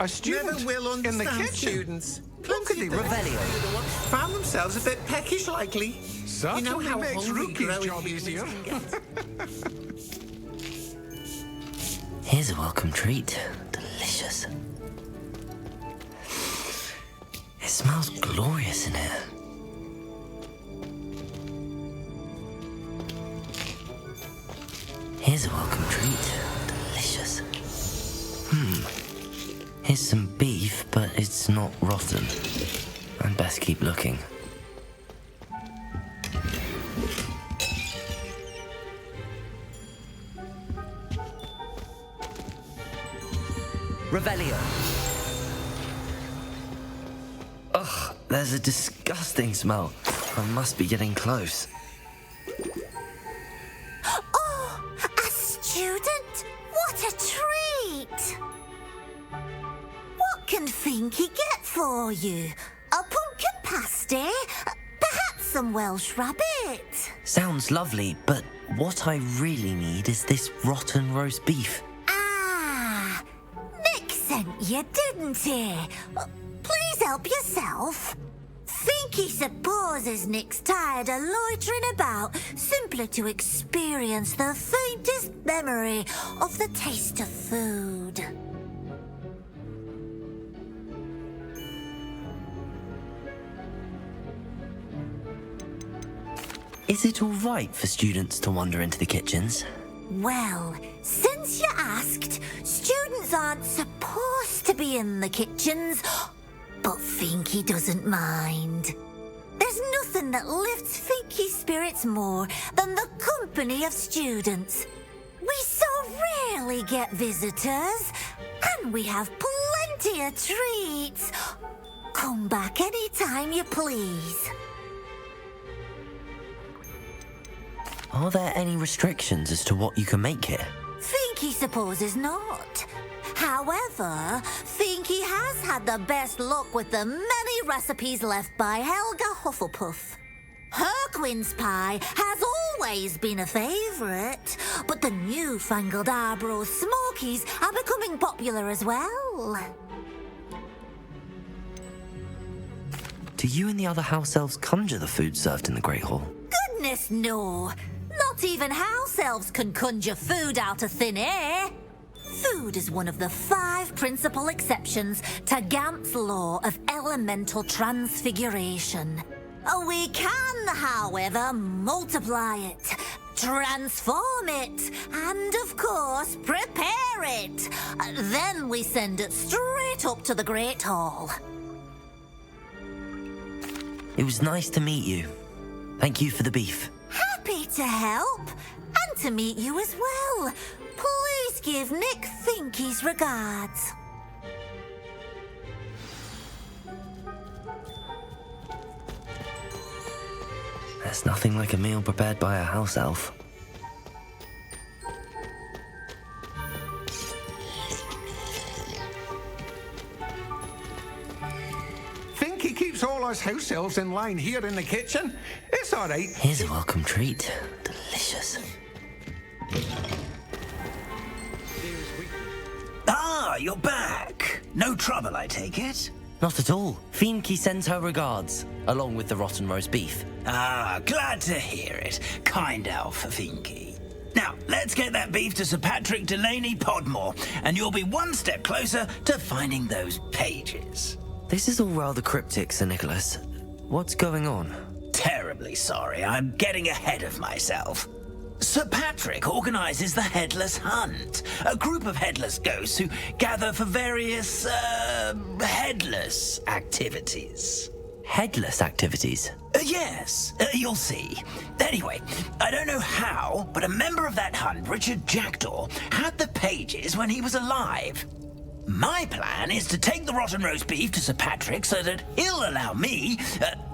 A student Never will in the understand kitchen. students. Look at the Revelio. Found themselves a bit peckish, likely. Certainly you know how makes hungry Rookie's growing job humans easier. can get. Here's a welcome treat. Delicious. It smells glorious in here. Here's a welcome treat. Delicious. Here's some beef, but it's not rotten. I'd best keep looking. Revelio. Ugh, there's a disgusting smell. I must be getting close. Oh, a student? What a treat! What can Finky get for you? A pumpkin pasty? Perhaps some Welsh rabbit? Sounds lovely, but what I really need is this rotten roast beef. Ah, Nick sent you, didn't he? Please help yourself. Finky supposes Nick's tired of loitering about simply to experience the faintest memory of the taste of food. Is it all right for students to wander into the kitchens? Well, since you asked, students aren't supposed to be in the kitchens, but Finky doesn't mind. There's nothing that lifts Finky's spirits more than the company of students. We so rarely get visitors, and we have plenty of treats. Come back any time you please. Are there any restrictions as to what you can make here? Finky supposes not. However, Finky has had the best luck with the many recipes left by Helga Hufflepuff. Her quince pie has always been a favourite, but the newfangled Arbroath Smokies are becoming popular as well. Do you and the other house elves conjure the food served in the Great Hall? Goodness no! Not even house elves can conjure food out of thin air. Food is one of the 5 principal exceptions to Gamp's law of elemental transfiguration. We can, however, multiply it, transform it, and of course, prepare it. Then we send it straight up to the Great Hall. It was nice to meet you. Thank you for the beef. Happy to help, and to meet you as well. Please give Nick Finky's regards. There's nothing like a meal prepared by a house elf. Finky keeps all us house elves in line here in the kitchen. It's all right. Here's a welcome treat. Delicious. Ah, you're back. No trouble, I take it? Not at all. Finky sends her regards, along with the rotten roast beef. Ah, glad to hear it. Kind elf, Finky. Now, let's get that beef to Sir Patrick Delaney Podmore, and you'll be one step closer to finding those pages. This is all rather cryptic, Sir Nicholas. What's going on? Terribly sorry, I'm getting ahead of myself. Sir Patrick organises the Headless Hunt, a group of headless ghosts who gather for various, headless activities. Headless activities? Yes, you'll see. Anyway, I don't know how, but a member of that hunt, Richard Jackdaw, had the pages when he was alive. My plan is to take the rotten roast beef to Sir Patrick so that he'll allow me,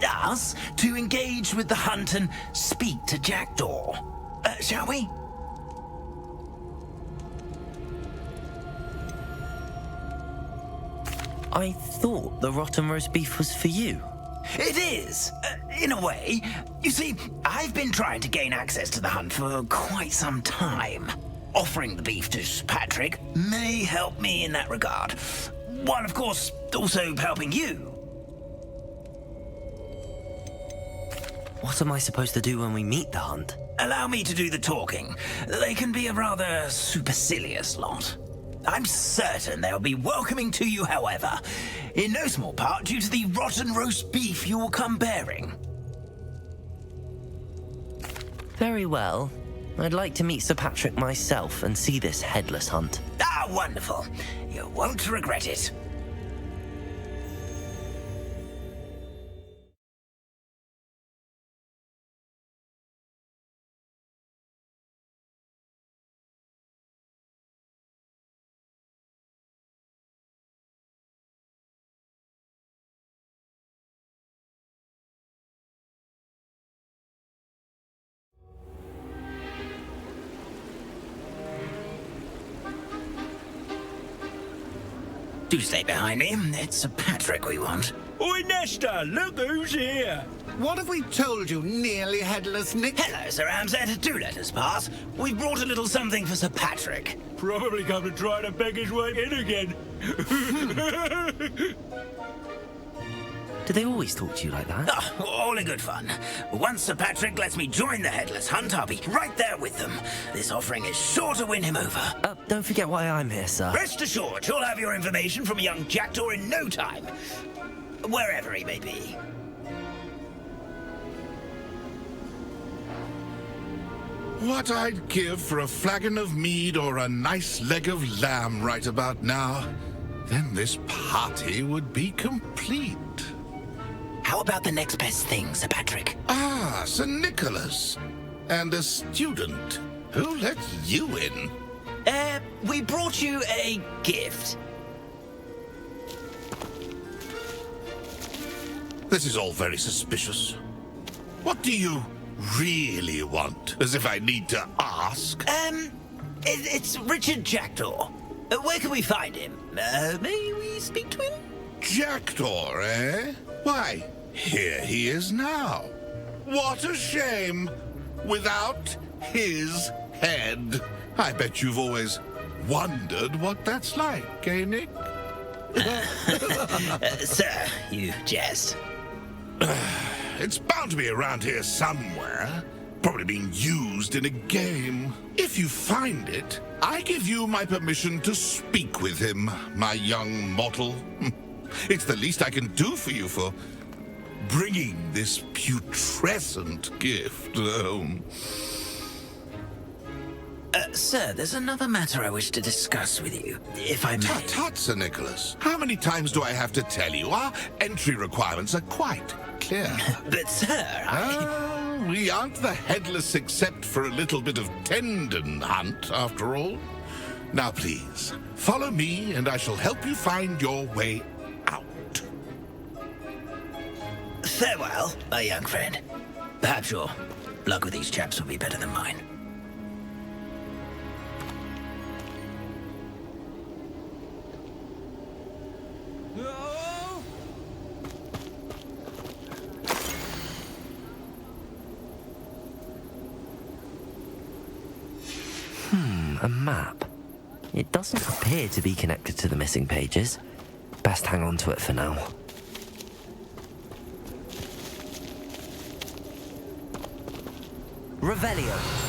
us, to engage with the hunt and speak to Jackdaw. Shall we? I thought the rotten roast beef was for you. It is, in a way. You see, I've been trying to gain access to the hunt for quite some time. Offering the beef to Sir Patrick may help me in that regard. while of course also helping you. What am I supposed to do when we meet the hunt? Allow me to do the talking. They can be a rather supercilious lot. I'm certain they'll be welcoming to you, however, in no small part due to the rotten roast beef you will come bearing. Very well. I'd like to meet Sir Patrick myself and see this headless hunt. Ah, wonderful. You won't regret it. Do stay behind me. It's Sir Patrick we want. Oi, Nesta, look who's here. What have we told you, nearly headless Nick? Hello, Sir Ramsed. Do let us pass. We've brought a little something for Sir Patrick. Probably come to try to beg his way in again. Do they always talk to you like that? Oh, all in good fun. Once Sir Patrick lets me join the Headless Hunt, I'll be right there with them. This offering is sure to win him over. Don't forget why I'm here, sir. Rest assured, you'll have your information from a young jackdaw in no time. Wherever he may be. What I'd give for a flagon of mead or a nice leg of lamb right about now. Then this party would be complete. How about the next best thing, Sir Patrick? Ah, Sir Nicholas. And a student. Who let you in? We brought you a gift. This is all very suspicious. What do you really want? As if I need to ask. It's Richard Jackdaw. Where can we find him? May we speak to him? Jackdaw, eh? Why, here he is now. What a shame. Without his head. I bet you've always wondered what that's like, eh, Nick? Sir, you jest. It's bound to be around here somewhere. Probably being used in a game. If you find it, I give you my permission to speak with him, my young mortal. It's the least I can do for you for bringing this putrescent gift home. Sir, there's another matter I wish to discuss with you, if I may. Tut, tut, Sir Nicholas. How many times do I have to tell you? Our entry requirements are quite clear. But, sir, We aren't the headless except for a little bit of tendon hunt, after all. Now, please, follow me and I shall help you find your way out. Farewell, my young friend. Perhaps your luck with these chaps will be better than mine. A map. It doesn't appear to be connected to the missing pages. Best hang on to it for now. Revelio.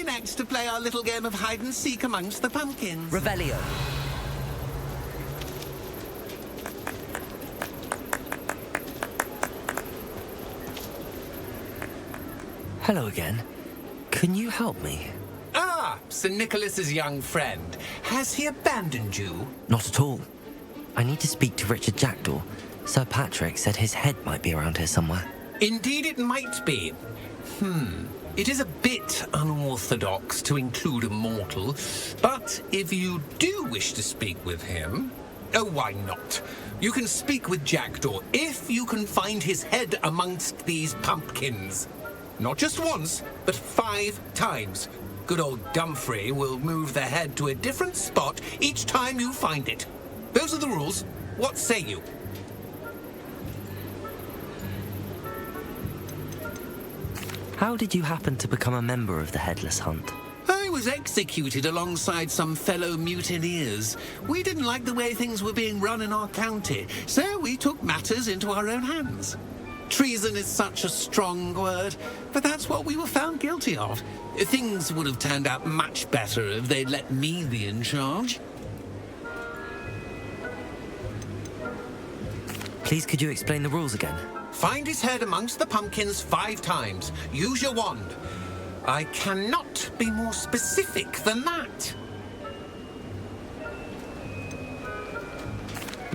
next to play our little game of hide and seek amongst the pumpkins? Revelio. Hello again. Can you help me? Ah, Sir Nicholas's young friend. Has he abandoned you? Not at all. I need to speak to Richard Jackdaw. Sir Patrick said his head might be around here somewhere. Indeed it might be. It is a bit unorthodox to include a mortal, but if you do wish to speak with him, oh, why not? You can speak with Jackdaw if you can find his head amongst these pumpkins. Not just once, but 5 times. Good old Dumfrey will move the head to a different spot each time you find it. Those are the rules. What say you? How did you happen to become a member of the Headless Hunt? I was executed alongside some fellow mutineers. We didn't like the way things were being run in our county, so we took matters into our own hands. Treason is such a strong word, but that's what we were found guilty of. Things would have turned out much better if they'd let me be in charge. Please, could you explain the rules again? Find his head amongst the pumpkins 5 times. Use your wand. I cannot be more specific than that.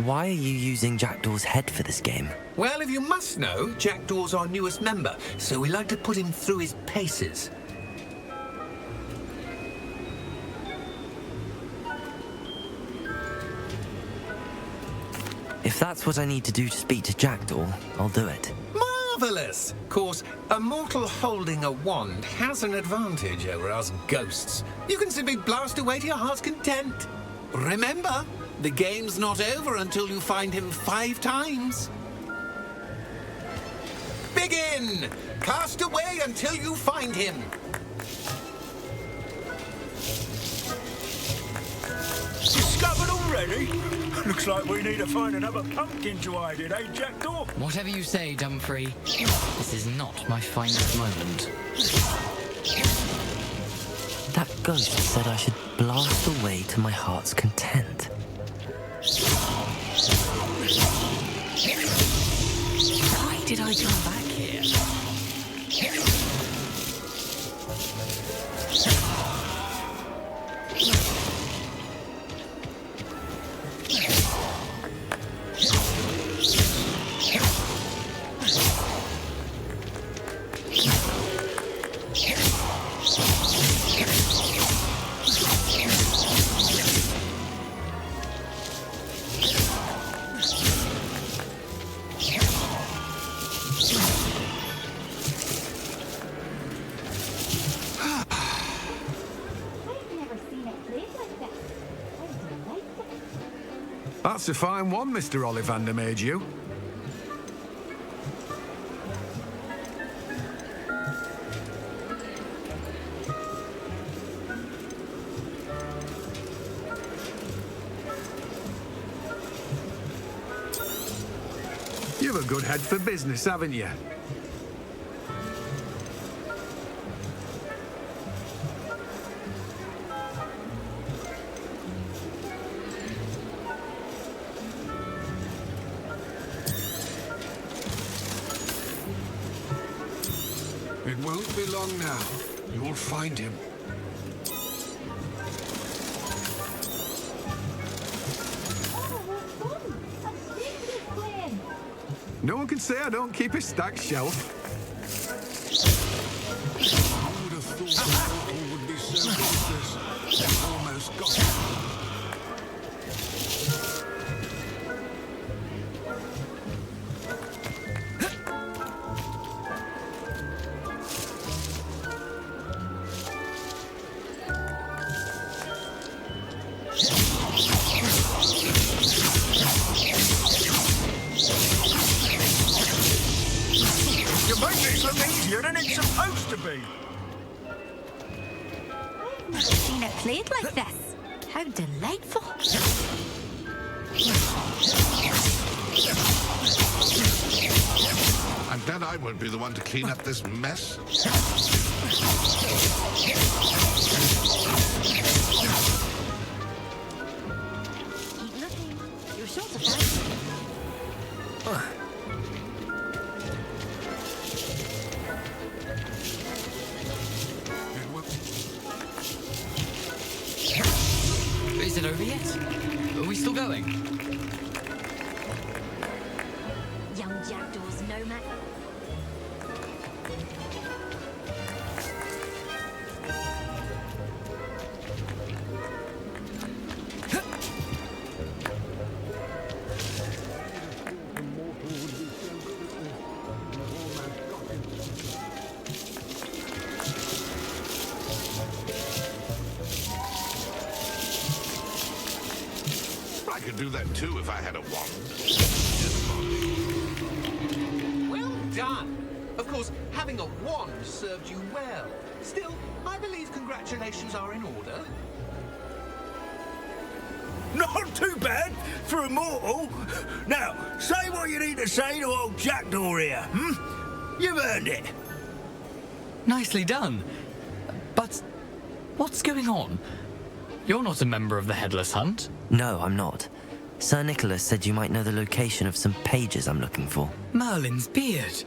Why are you using Jackdaw's head for this game? Well, if you must know, Jackdaw's our newest member, so we like to put him through his paces. If that's what I need to do to speak to Jackdaw, I'll do it. Marvellous! Of course, a mortal holding a wand has an advantage over us ghosts. You can simply blast away to your heart's content. Remember, the game's not over until you find him 5 times. Begin! Cast away until you find him. Discovered already? Looks like we need to find another pumpkin to hide in, eh, Jackdaw? Whatever you say, Dumfrey. This is not my finest moment. That ghost said I should blast away to my heart's content. Why did I come back here? That's a fine one, Mr. Ollivander made you. You've a good head for business, haven't you? It won't be long now. You'll find him. No one can say I don't keep a stacked shelf. I would have thought the mortal would be so useless. You've almost got it. You make this look easier than it's supposed to be. I've never seen it played like this. How delightful. I'm glad I won't be the one to clean up this mess. Keep looking. You're sure to find it. Is it over yet? Are we still going? Young jackdaws, no man. I could do that too if I had a wand. Well done. Of course, having a wand served you well. Still, I believe congratulations are in order. Not too bad for a mortal. Now, say what you need to say to old Jackdaw here, You've earned it. Nicely done. But what's going on? You're not a member of the Headless Hunt. No, I'm not. Sir Nicholas said you might know the location of some pages I'm looking for. Merlin's beard.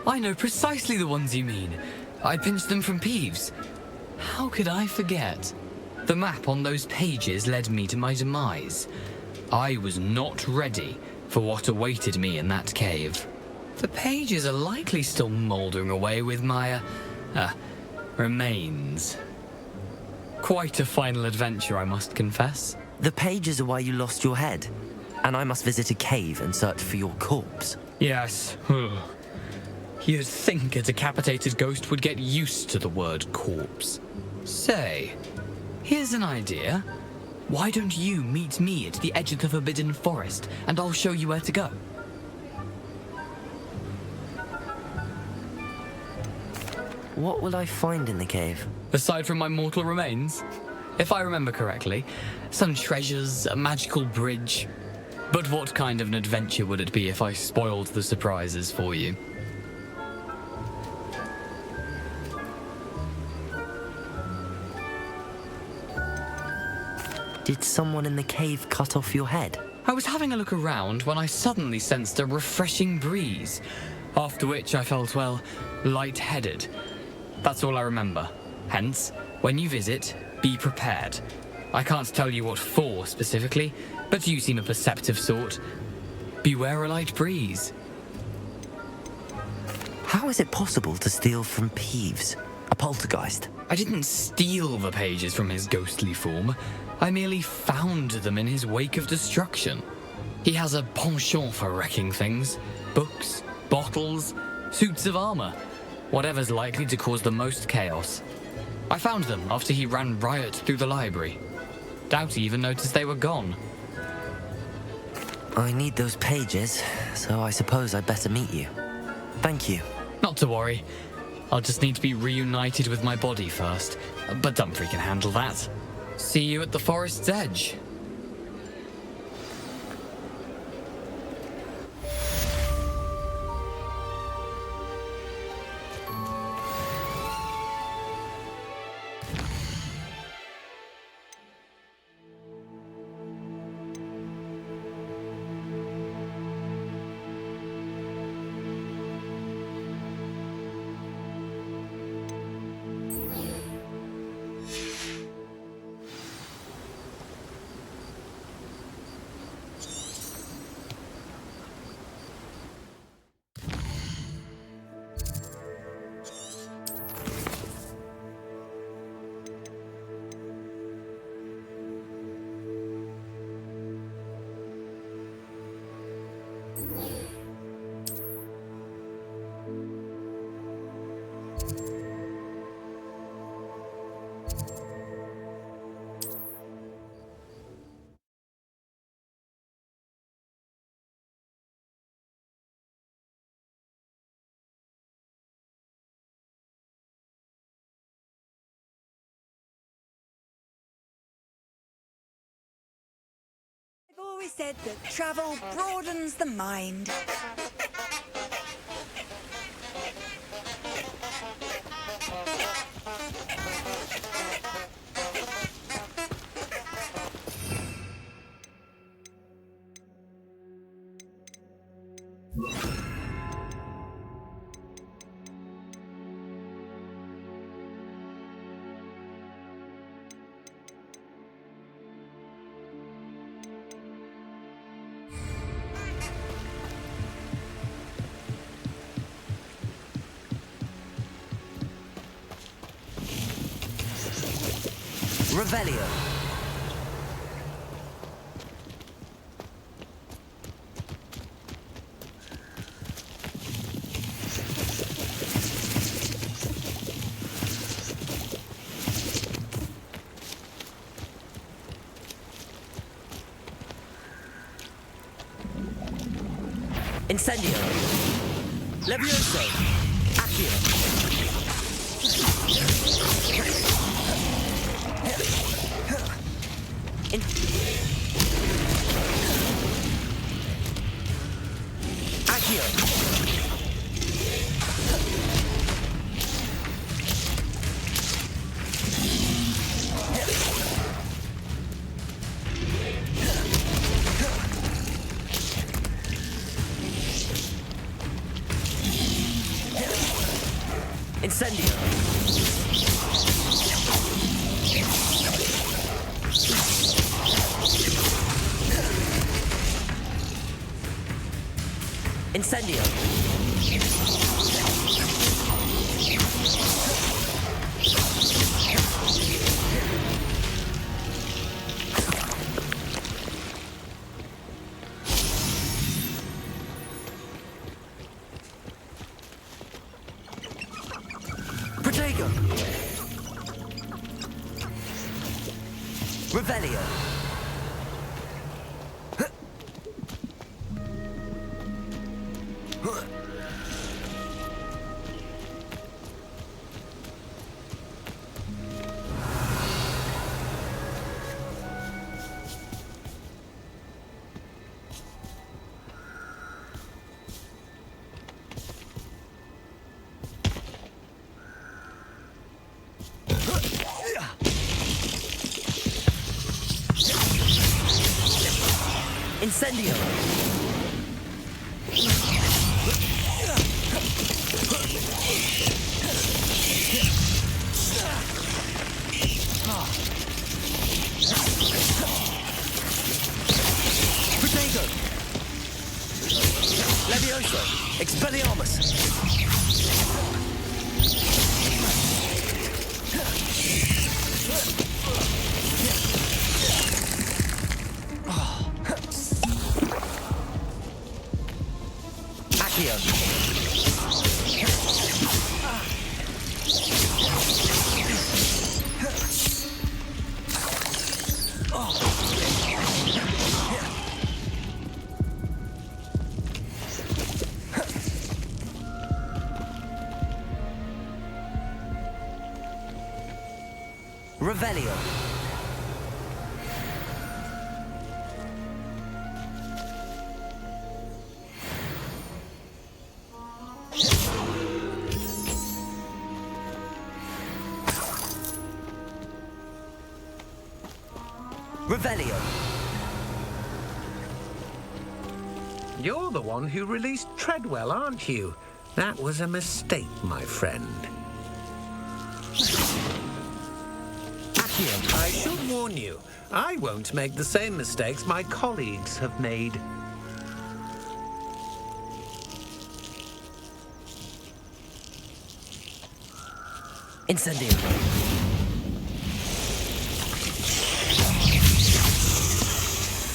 I know precisely the ones you mean. I pinched them from Peeves. How could I forget? The map on those pages led me to my demise. I was not ready for what awaited me in that cave. The pages are likely still mouldering away with my, remains. Quite a final adventure, I must confess. The pages are why you lost your head, and I must visit a cave and search for your corpse. Yes. You'd think a decapitated ghost would get used to the word corpse. Say, here's an idea. Why don't you meet me at the edge of the Forbidden Forest, and I'll show you where to go? What will I find in the cave? Aside from my mortal remains? If I remember correctly, some treasures, a magical bridge. But what kind of an adventure would it be if I spoiled the surprises for you? Did someone in the cave cut off your head? I was having a look around when I suddenly sensed a refreshing breeze, after which I felt, well, lightheaded. That's all I remember. Hence, when you visit, be prepared. I can't tell you what for specifically, but you seem a perceptive sort. Beware a light breeze. How is it possible to steal from Peeves, a poltergeist? I didn't steal the pages from his ghostly form. I merely found them in his wake of destruction. He has a penchant for wrecking things. Books, bottles, suits of armor. Whatever's likely to cause the most chaos. I found them after he ran riot through the library. Doubt he even noticed they were gone. I need those pages, so I suppose I'd better meet you. Thank you. Not to worry. I'll just need to be reunited with my body first. But Dumfries can handle that. See you at the forest's edge. always said that travel broadens the mind. Revelio. Incendio. Levioso. Accio. Accio. Incendio. Incendio. Protego. Revelio. Incendio. Protego. Levioso. Expelliarmus. Revelio. Revelio. You're the one who released Treadwell, aren't you? That was a mistake, my friend. I should warn you, I won't make the same mistakes my colleagues have made. Incendio.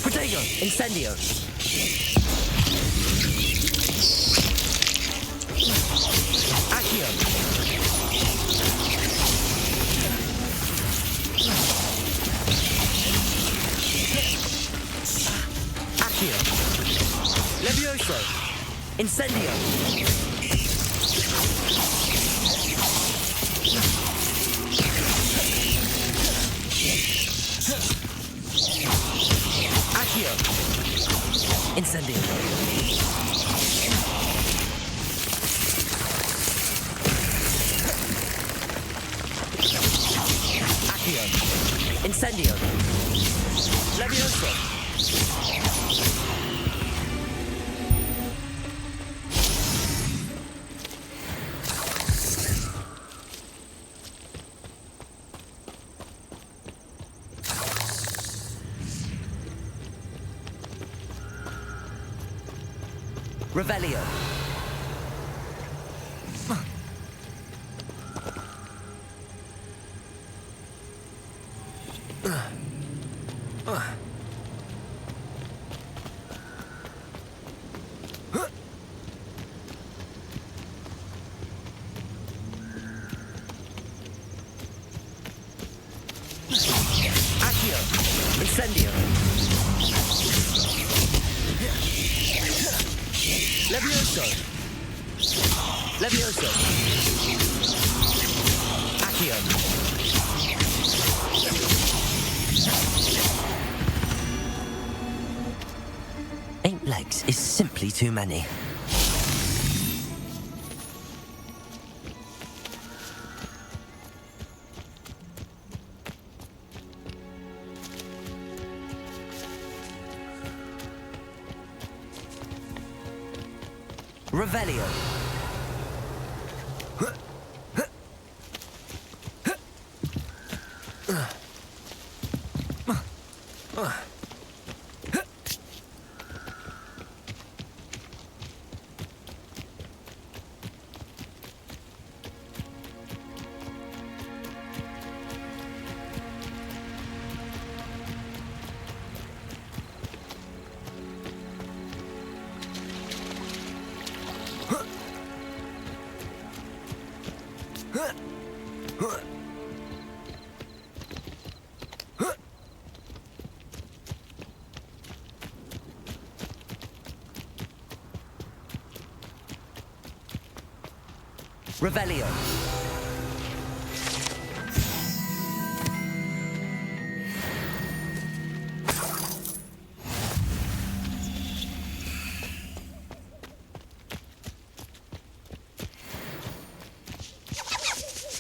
Protego. Incendio. Accio. Accio. Levioso. Incendio. Accio. Incendio. Accio. Incendio. Levioso. Revelio. Accio. Incendio. Levioso. Levioso. Accio. Eight legs is simply too many. Revelio. Revelio.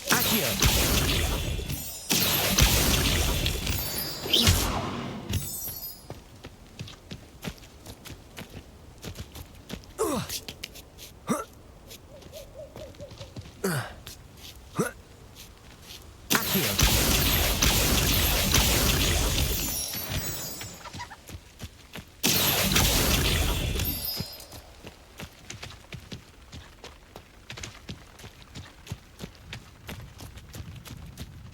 Accio.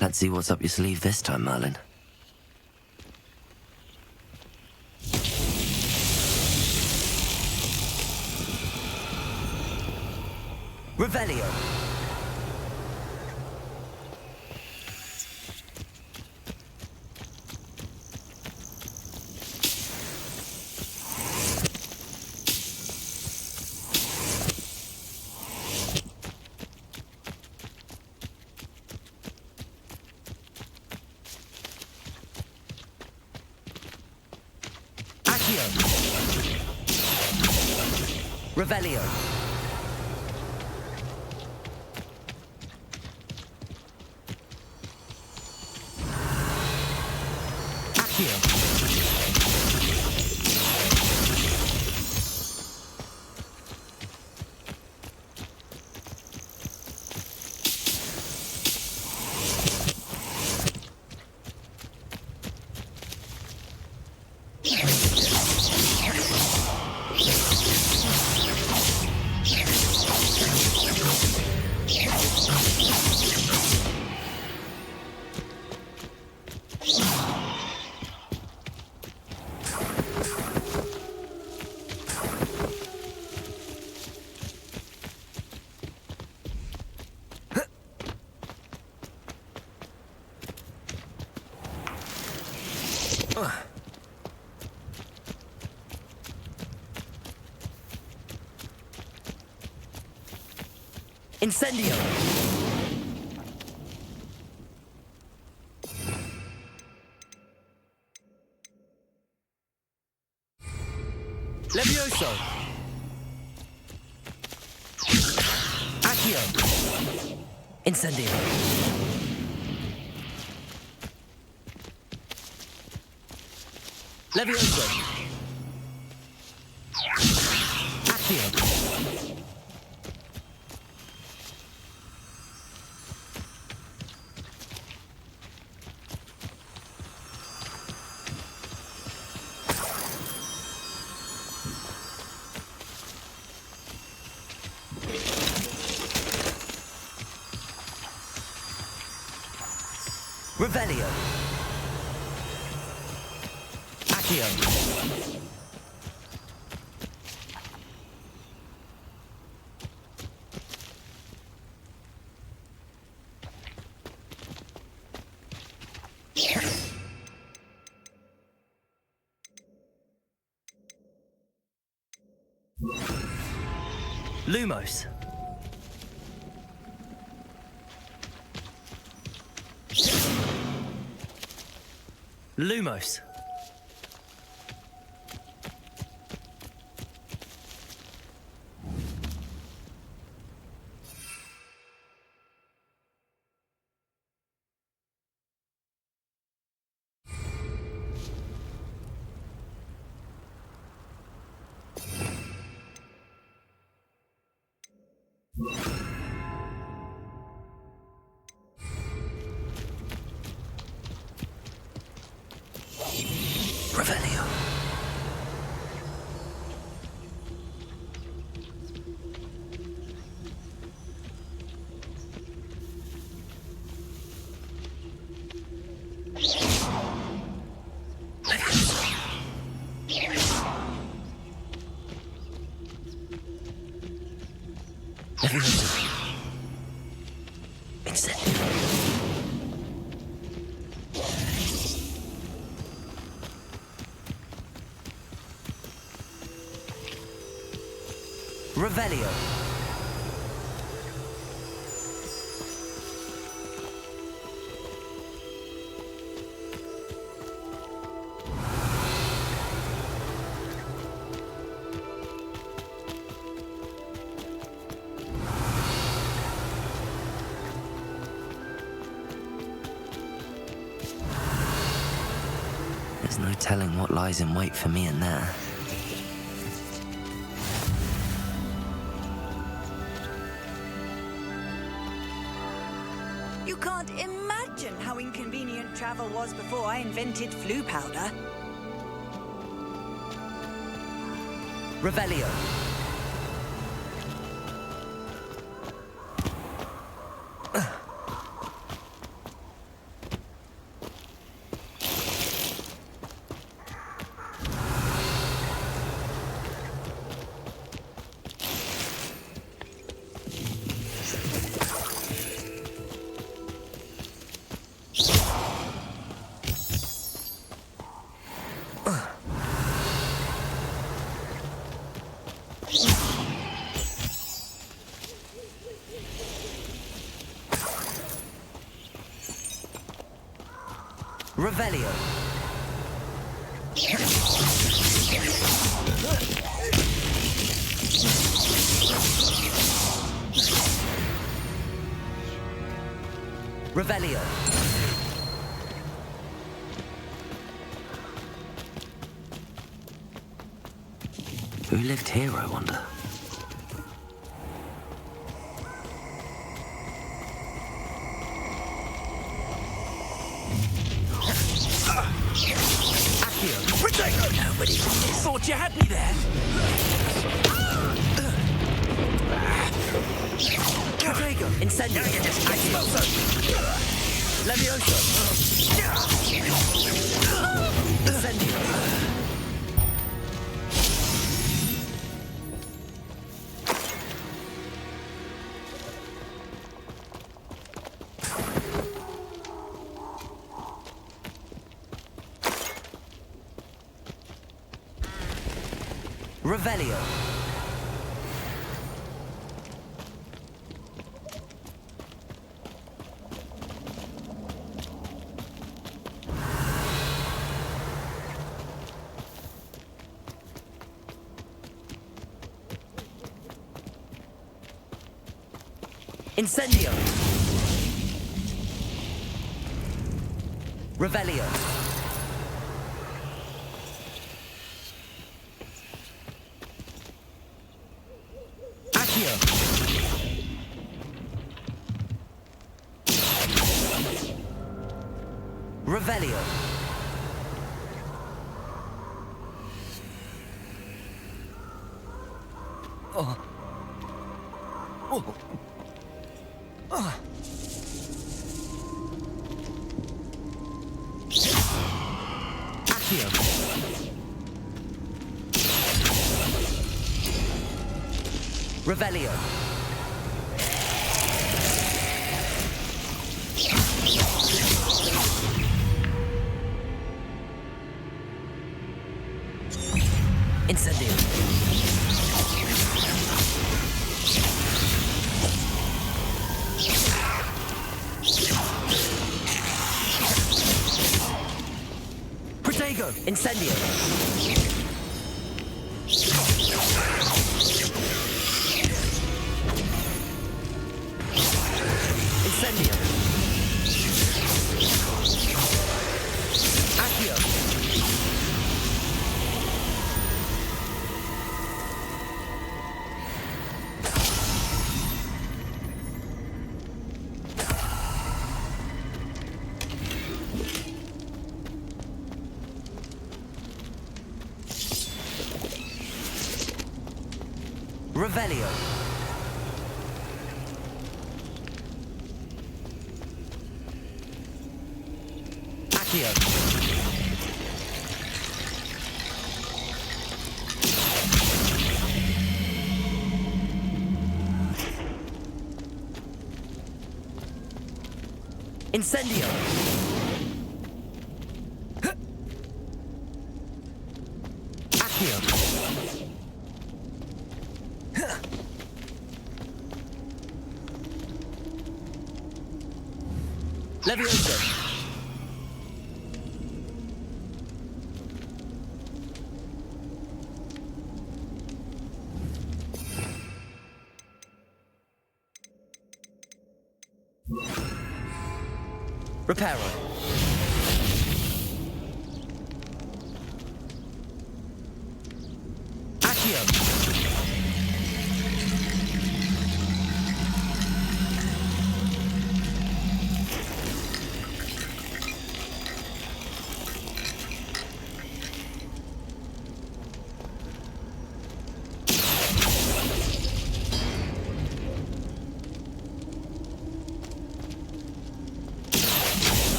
Let's see what's up your sleeve this time, Merlin. Revelio. Revelio. Accio. Incendio! Levioso! Accio! Incendio! Levioso! Accio! Revelio. Accio. Lumos. Lumos. Revelio. Revelio. There's no telling what lies in wait for me in there. You can't imagine how inconvenient travel was before I invented flu powder. Revelio. Revelio. Revelio. Who lived here, I wonder? Nobody thought you had me there. Prego, incendio. Expulso. Levioso. Incendio. Revelio. Incendio. Revelio. Accio. Revelio. Oh. Oh. Oh. Accio. Revelio. Incendio. Protego. Incendio. Incendio. Accio. Revelio. Accio. Incendio. Accio. Levioso. Reparo. Accio.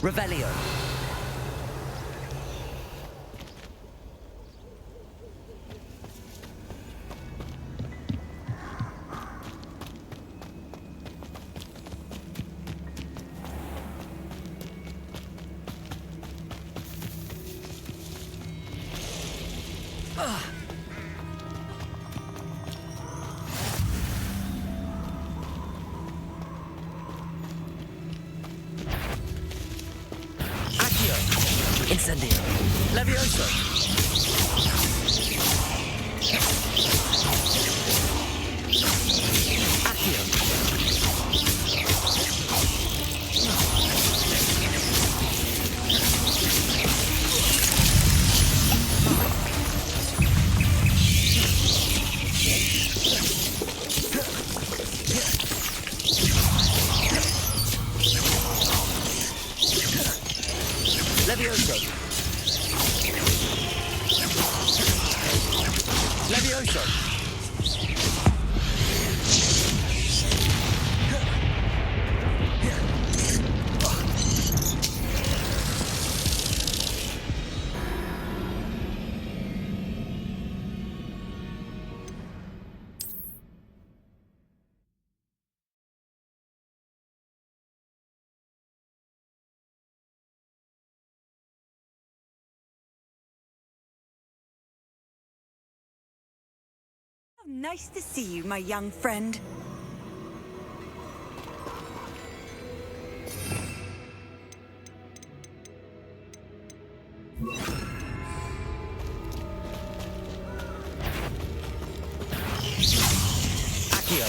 Revelio. Incendio. Levioso. Accio. Levioso. Levioso. Nice to see you, my young friend. Accio.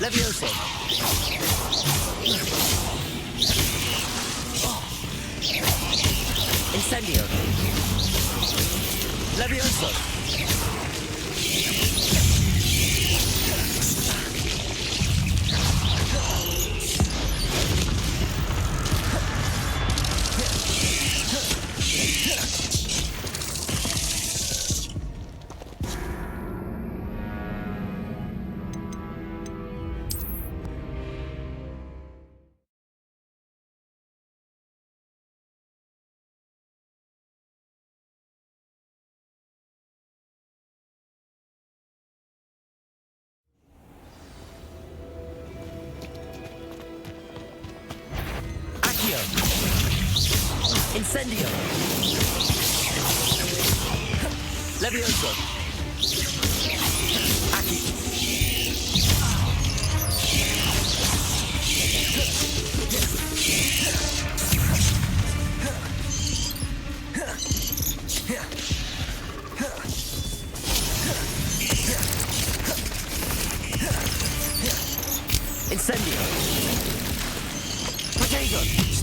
Levioso. Incendio. Levioso. Accio. Incendio. Levioso. Accio. Incendio. Potato.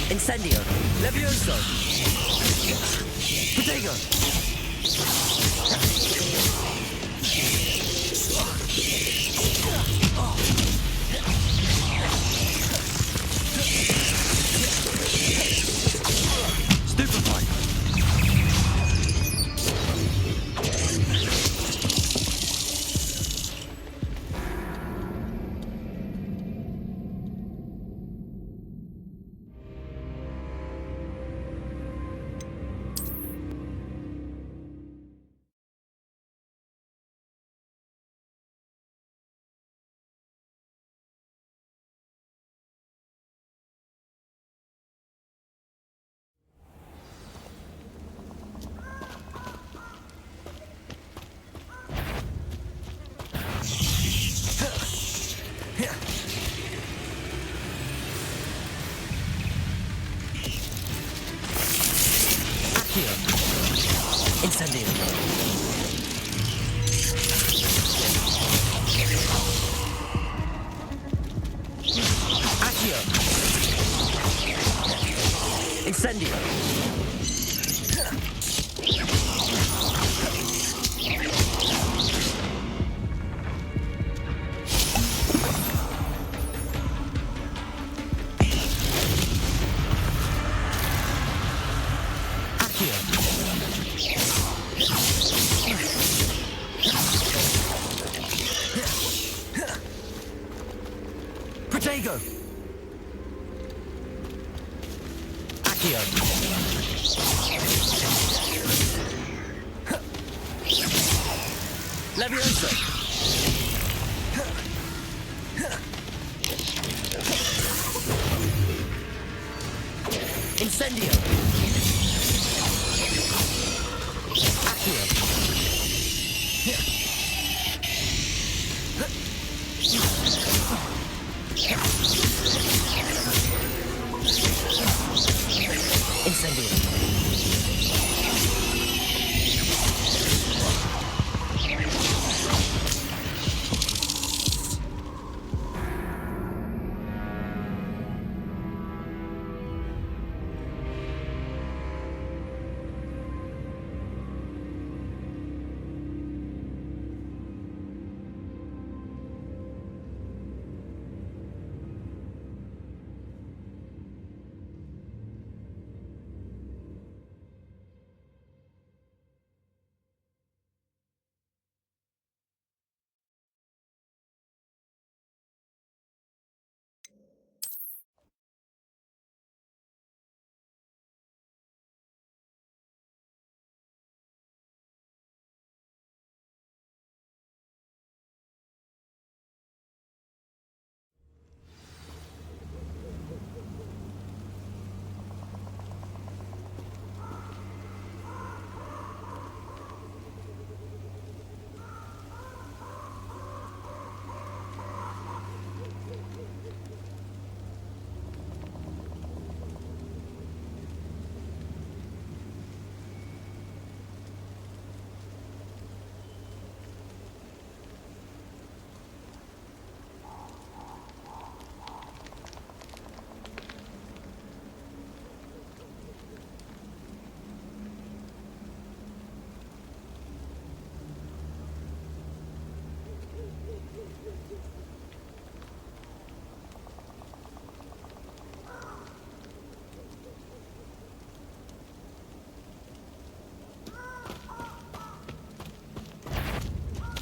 Incendio. Levioso. Potato. Stupefy. Accio. Incendio. Accio. Incendio. Protego! Accio! Levioso! Incendio! Accio! Incendio.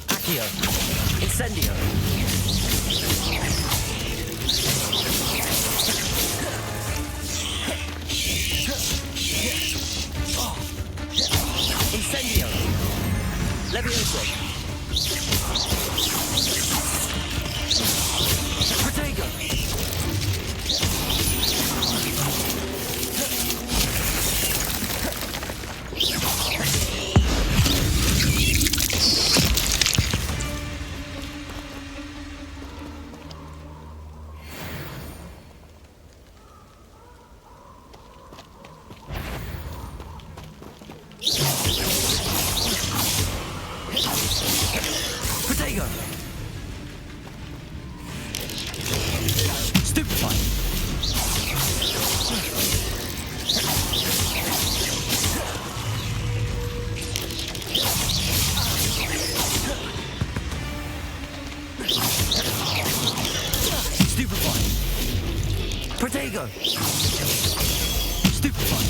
Accio. Incendio. Incendio. Levioso. Protego. Protego. Stupefy. Stupefy. Protego. Stupefy.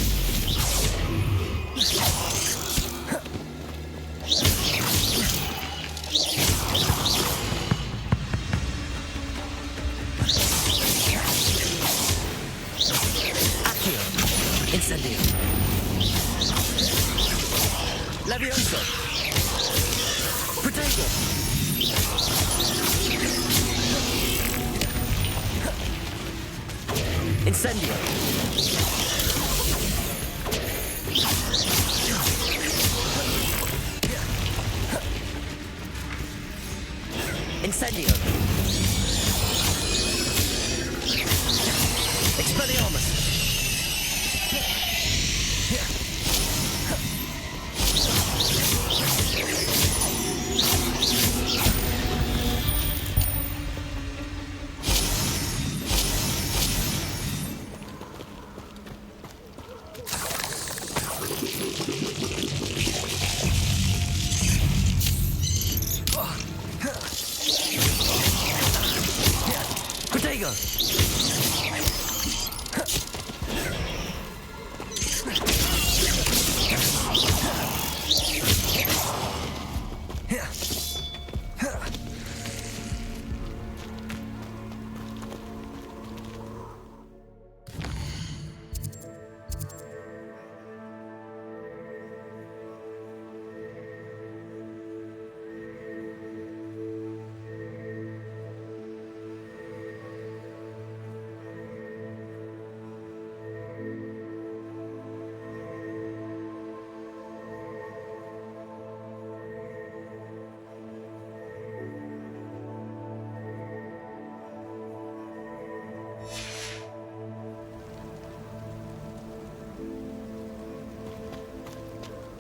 Accio. Incendio. Levioso. Protego. Incendio. Incendio. Expelliarmus.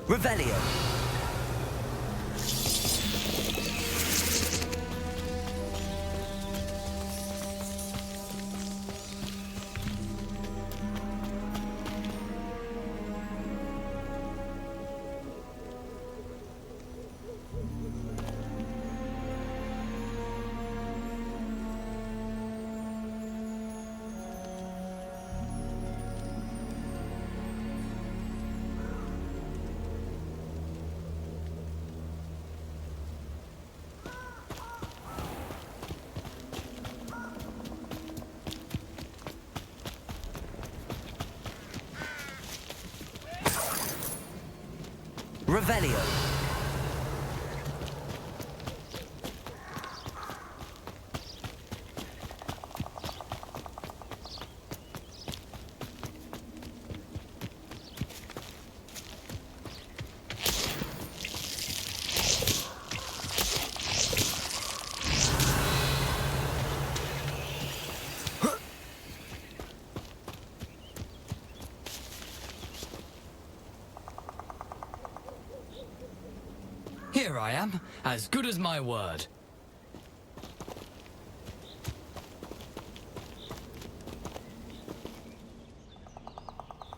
Revelio. Revelio. Here I am, as good as my word.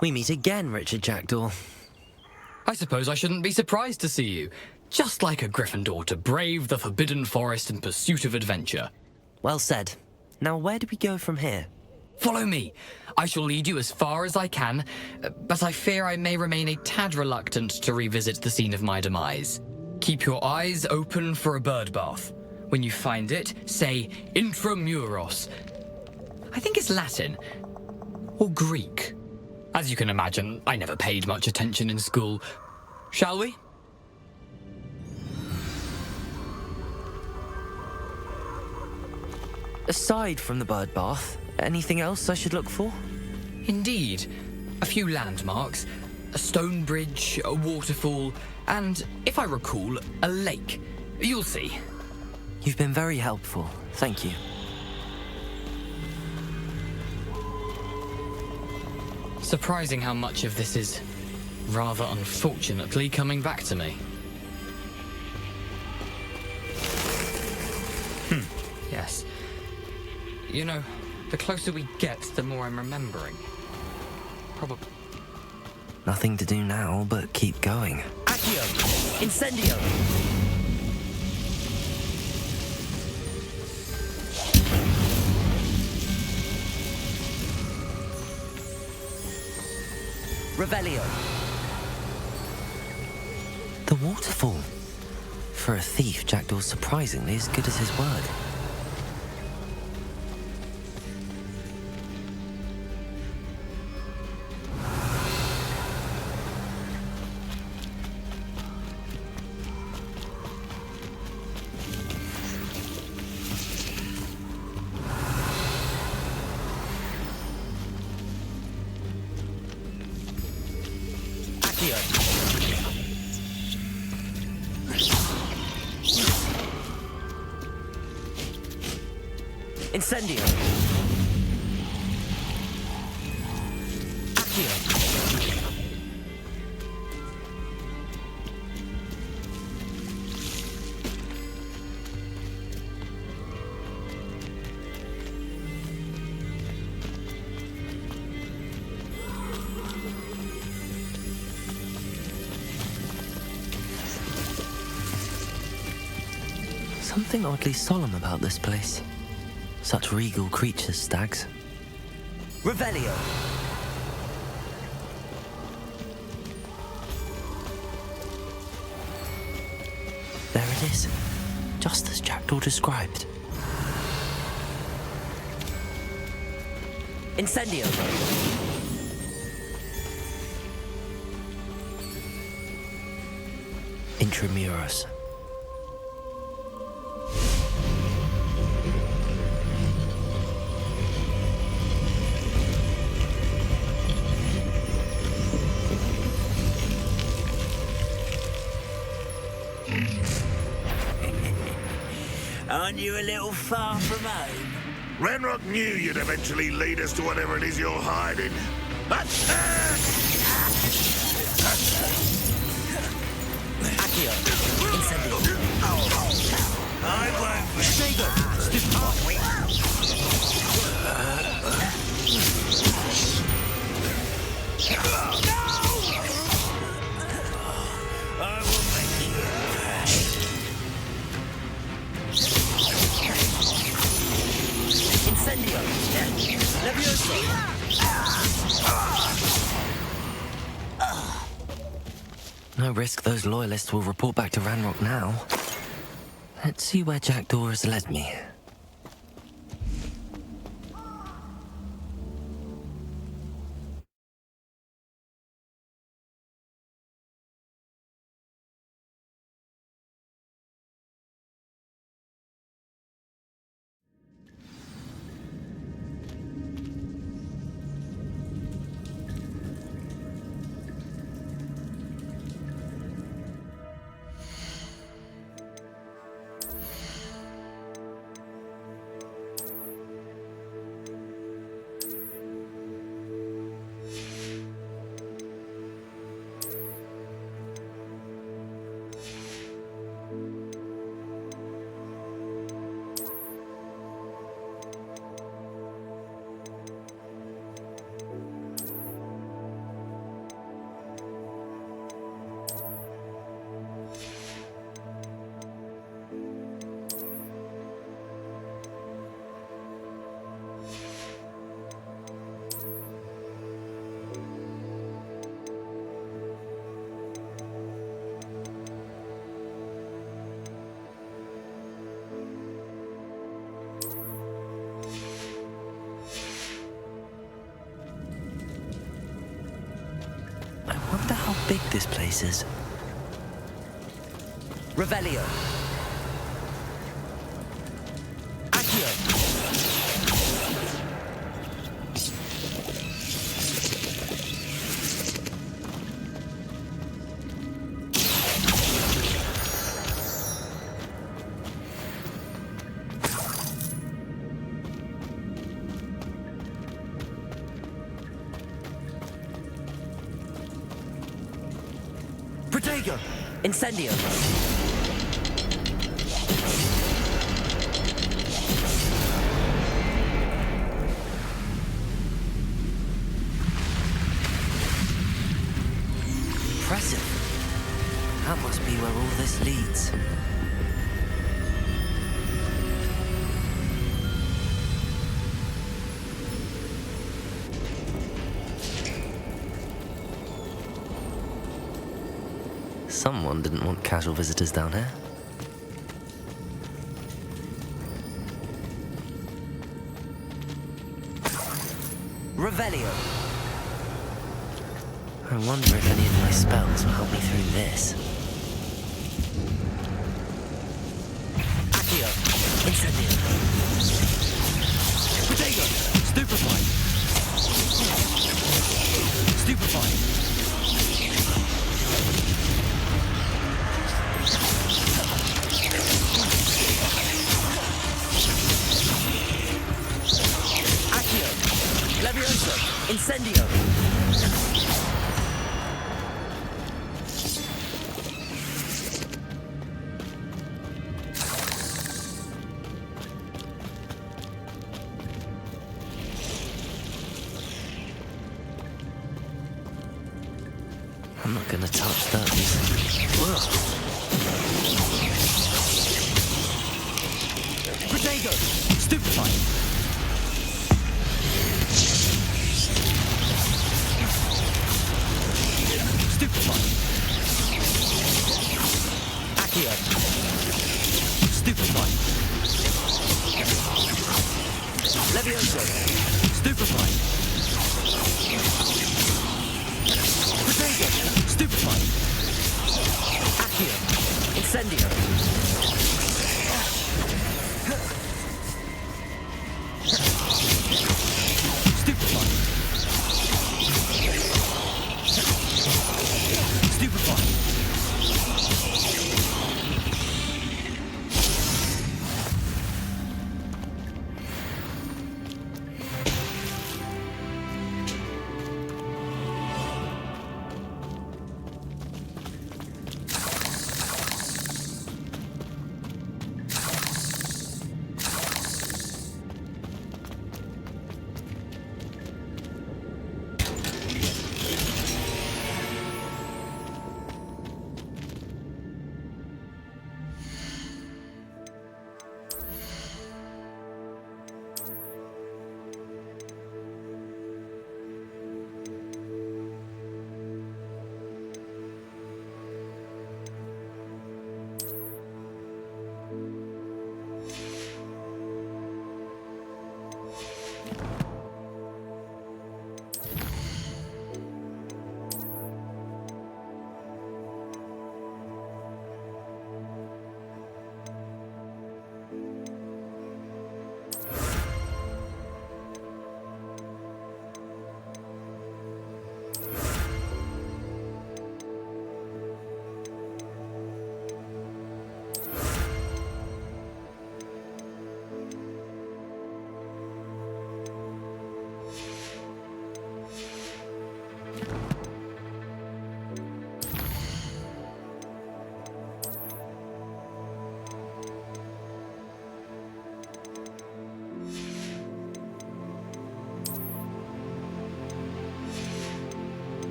We meet again, Richard Jackdaw. I suppose I shouldn't be surprised to see you. Just like a Gryffindor to brave the Forbidden Forest in pursuit of adventure. Well said. Now where do we go from here? Follow me. I shall lead you as far as I can, but I fear I may remain a tad reluctant to revisit the scene of my demise. Keep your eyes open for a bird bath. When you find it, say intramuros. I think it's Latin. Or Greek. As you can imagine, I never paid much attention in school. Shall we? Aside from the bird bath, anything else I should look for? Indeed. A few landmarks. A stone bridge, a waterfall, and, if I recall, a lake. You'll see. You've been very helpful. Thank you. Surprising how much of this is, rather unfortunately, coming back to me. Yes. You know, the closer we get, the more I'm remembering. Probably. Nothing to do now but keep going. Accio! Incendio! Revelio. The waterfall. For a thief, Jackdaw's surprisingly as good as his word. Incendio! Accio! Something oddly solemn about this place. Such regal creatures, stags. Revelio! There it is. Just as Jackdaw described. Incendio! Intramuros. Aren't you a little far from home? Renrock knew you'd eventually lead us to whatever it is you're hiding. Attack! No risk those loyalists will report back to Ranrock now. Let's see where Jackdaw has led me. I wonder how big this place is. Revelio. Accio. Protego. Incendio. Impressive. That must be where all this leads. Someone didn't want casual visitors down here. Revelio. I wonder if any of my spells will help me through this. Accio. Incendio. Protego. Stupefy. Stupefy. Levioso! Incendio! I'm not gonna touch those. Protego! Stupefy! Stupefy. Accio. Stupefy. Levioso. Stupefy. Protego. Stupefy. Accio. Incendio. Stupefy. Stupefy.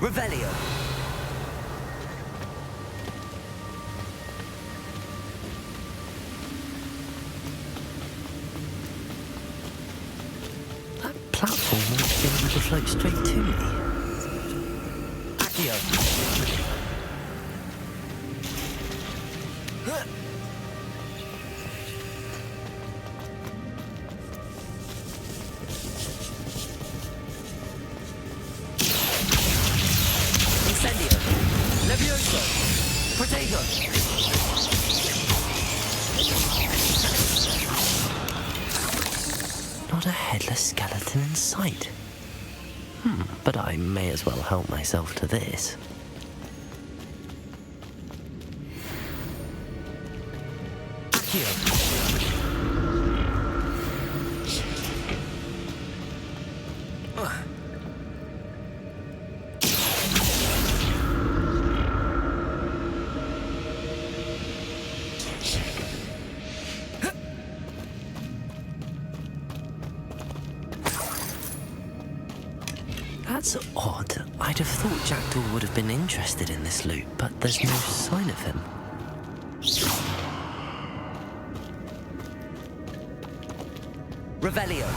Revelio. That platform might be able to float straight to me. Accio. Incendio. Levioso. Protego. Not a headless skeleton in sight. But I may as well help myself to this. Accio. That's odd. I'd have thought Jackdaw would have been interested in this loot, but there's no sign of him. Revelio.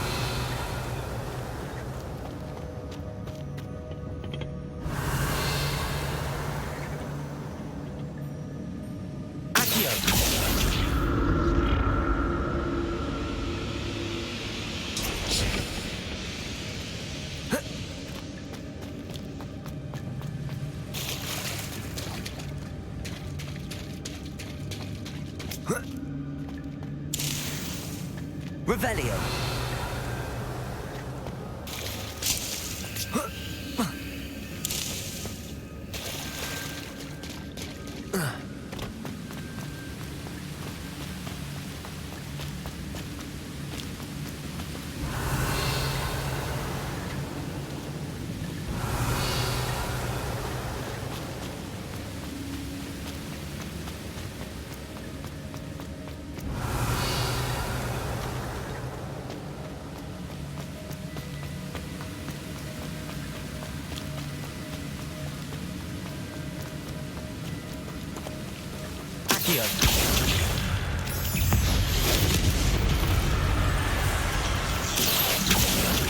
Accio. Revelio. Accio.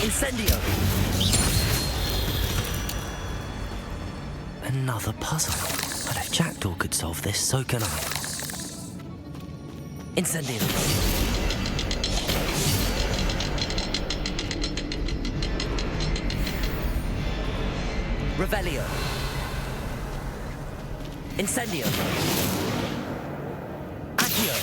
Incendio. Another puzzle. But if Jackdaw could solve this, so can I. Incendio. Revelio. Incendio. Accio.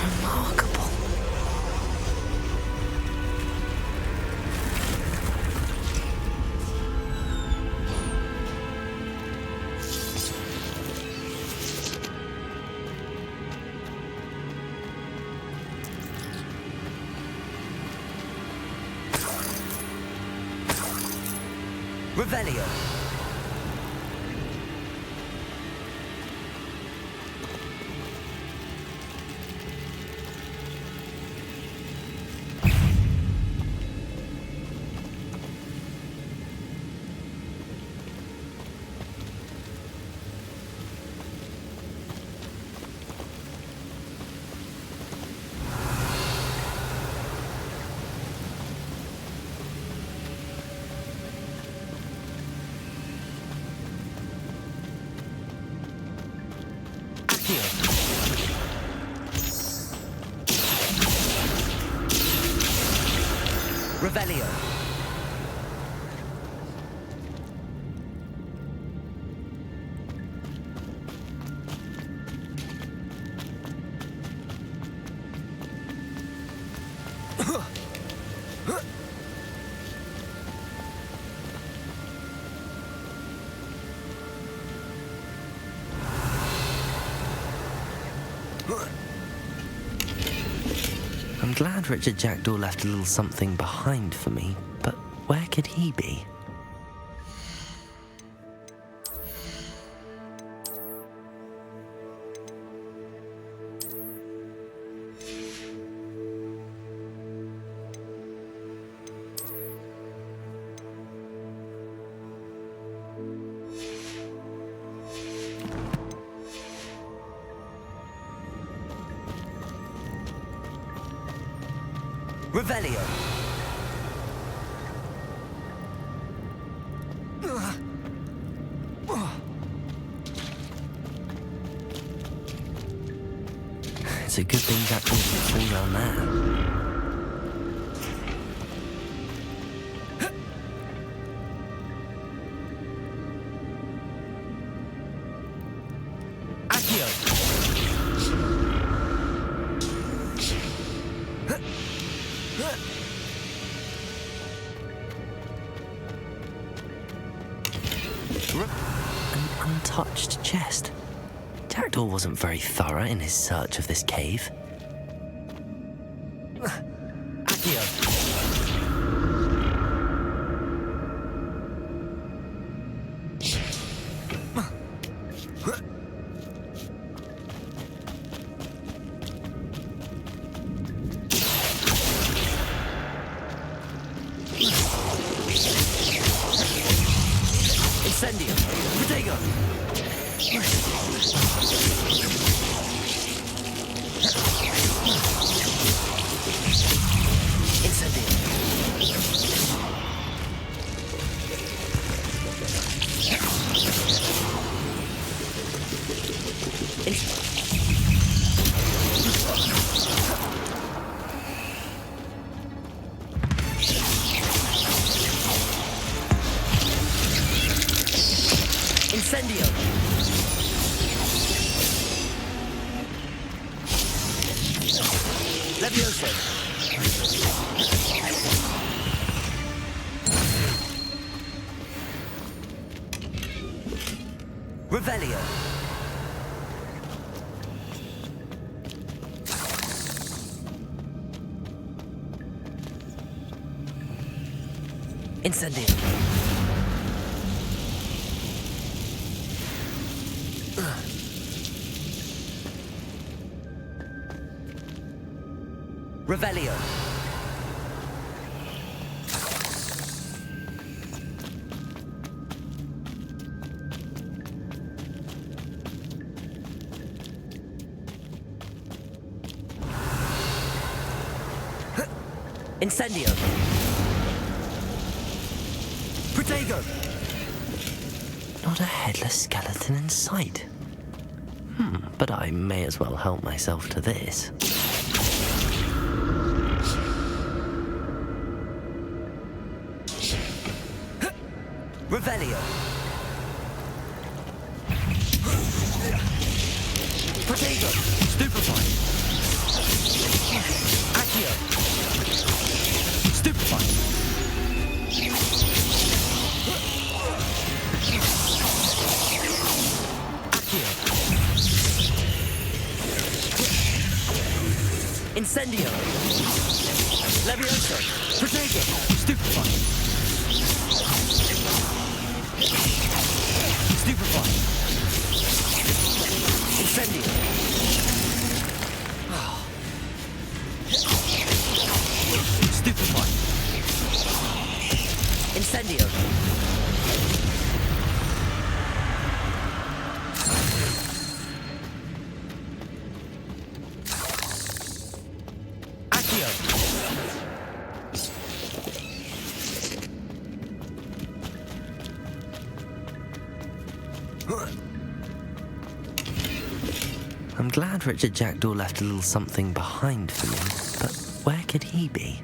Remarkable. Revelio. Revelio. I'm glad Richard Jackdaw left a little something behind for me, but where could he be? Revelio. It's a good thing Jackdaw didn't fall down there. An untouched chest. Jackdaw wasn't very thorough in his search of this cave. Incendio. Protego. Incendio. Levioso. Revelio. Incendio. Revelio. Incendio. Protego. Not a headless skeleton in sight. But I may as well help myself to this. Revelio. Protego. Stupefy. Accio. Stupefy. Accio. Incendio. Levioso. Protego. Stupefy. Stupefy. Incendio. Stupefy. Incendio. Accio. I'm glad Richard Jackdaw left a little something behind for me, but where could he be?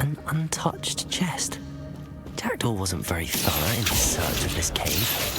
An untouched chest. Jackdaw wasn't very thorough in his search of this cave.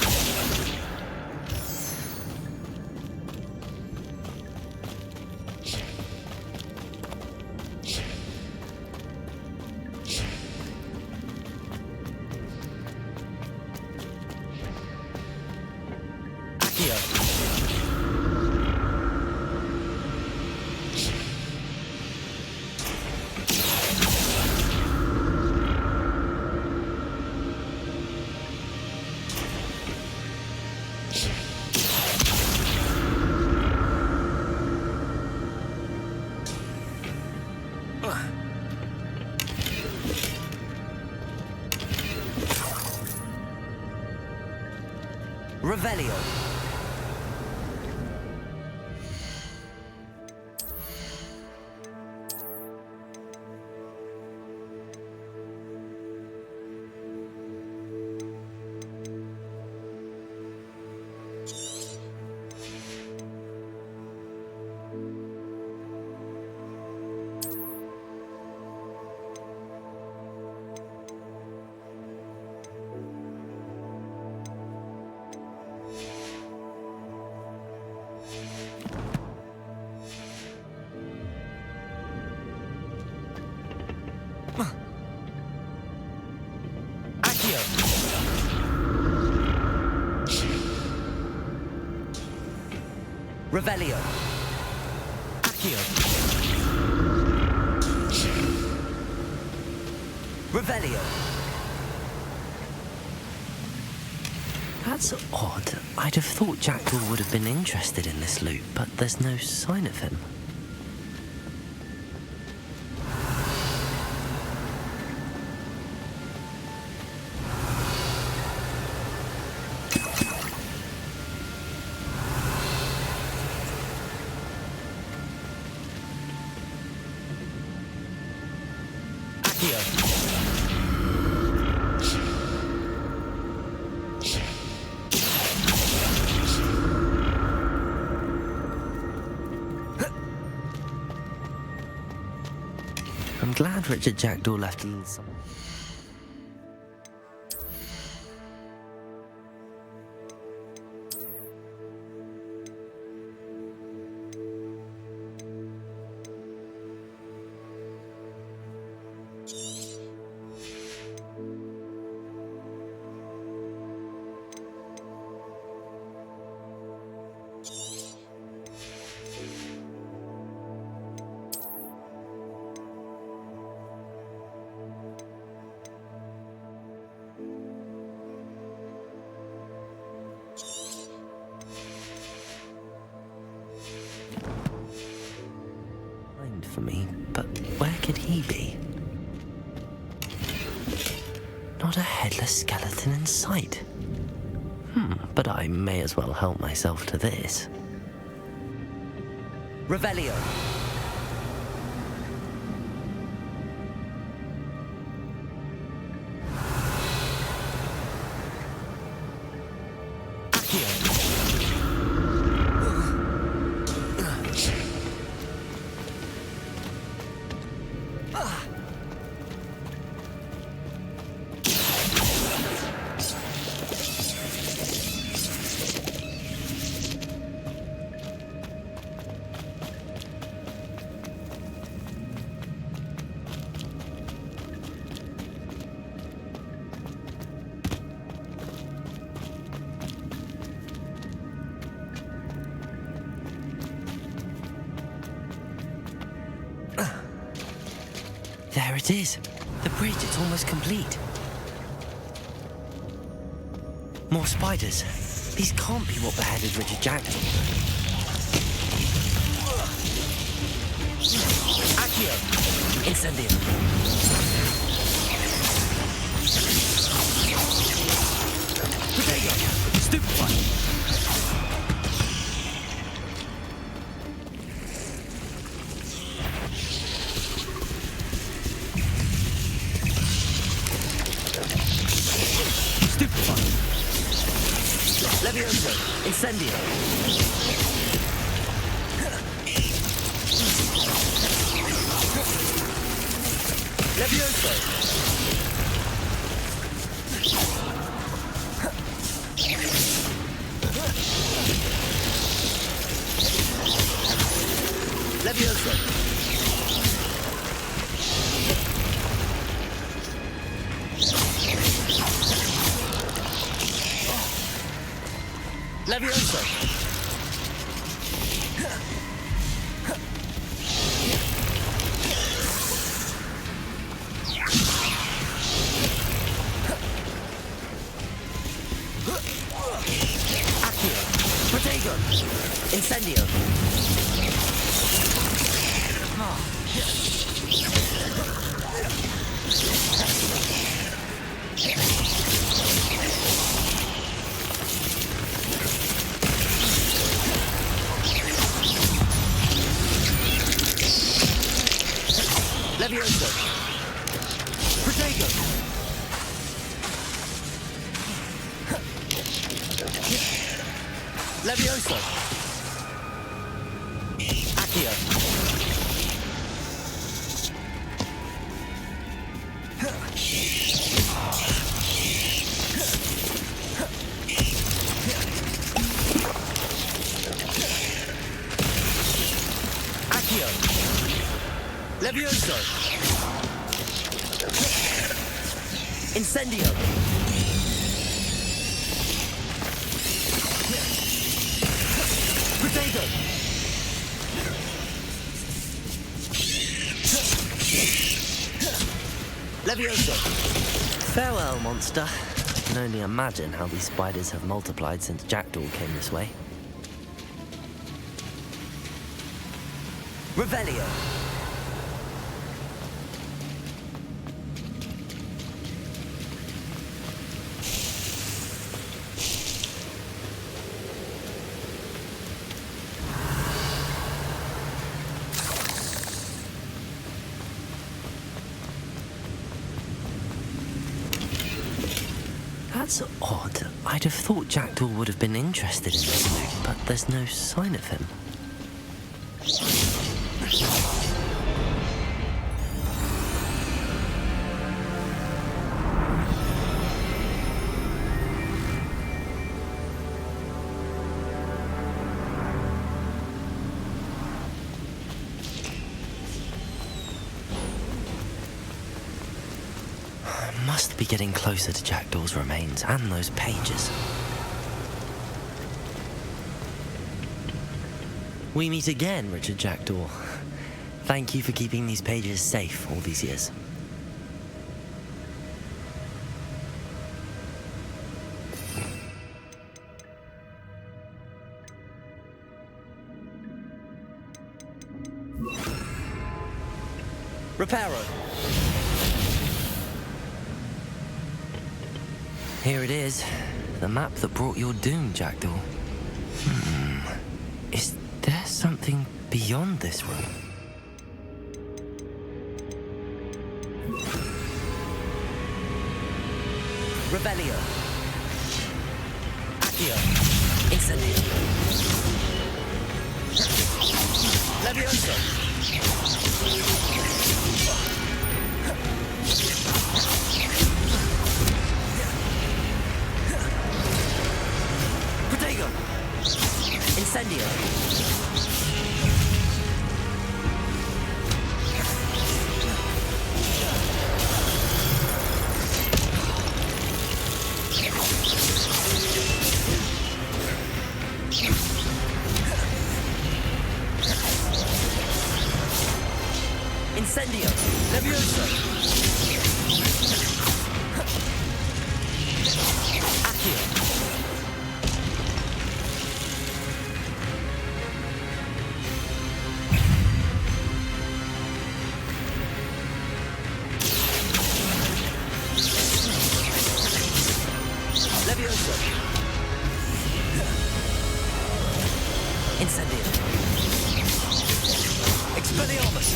Revelio. Revelio. Accio. Revelio. That's odd. I'd have thought Jackdaw would have been interested in this loot, but there's no sign of him. I'm glad Richard Jackdaw left a little something. For me, but where could he be? Not a headless skeleton in sight. But I may as well help myself to this. Revelio. There it is. The bridge is almost complete. More spiders. These can't be what beheaded Richard Jackdaw. Accio. Incendio. Protego. Stupefy. Levioso, incendio. Levioso. Levioso. Levioso. Accio. Protego. Incendio. Levioso. Protego. Levioso. Accio. Accio. Levioso. Incendio. Protego. Levioso. Farewell, monster. I can only imagine how these spiders have multiplied since Jackdaw came this way. Revelio. That's odd. I'd have thought Jackdaw would have been interested in this, but there's no sign of him. Must be getting closer to Jackdaw's remains and those pages. We meet again, Richard Jackdaw. Thank you for keeping these pages safe all these years. Reparo. Here it is, the map that brought your doom, Jackdaw. Is there something beyond this room? Revelio. Accio. Incendio. Levioso. Protego. Incendio. Incendio. Levioso. Accio. Levioso. Incendio. Expelliarmus.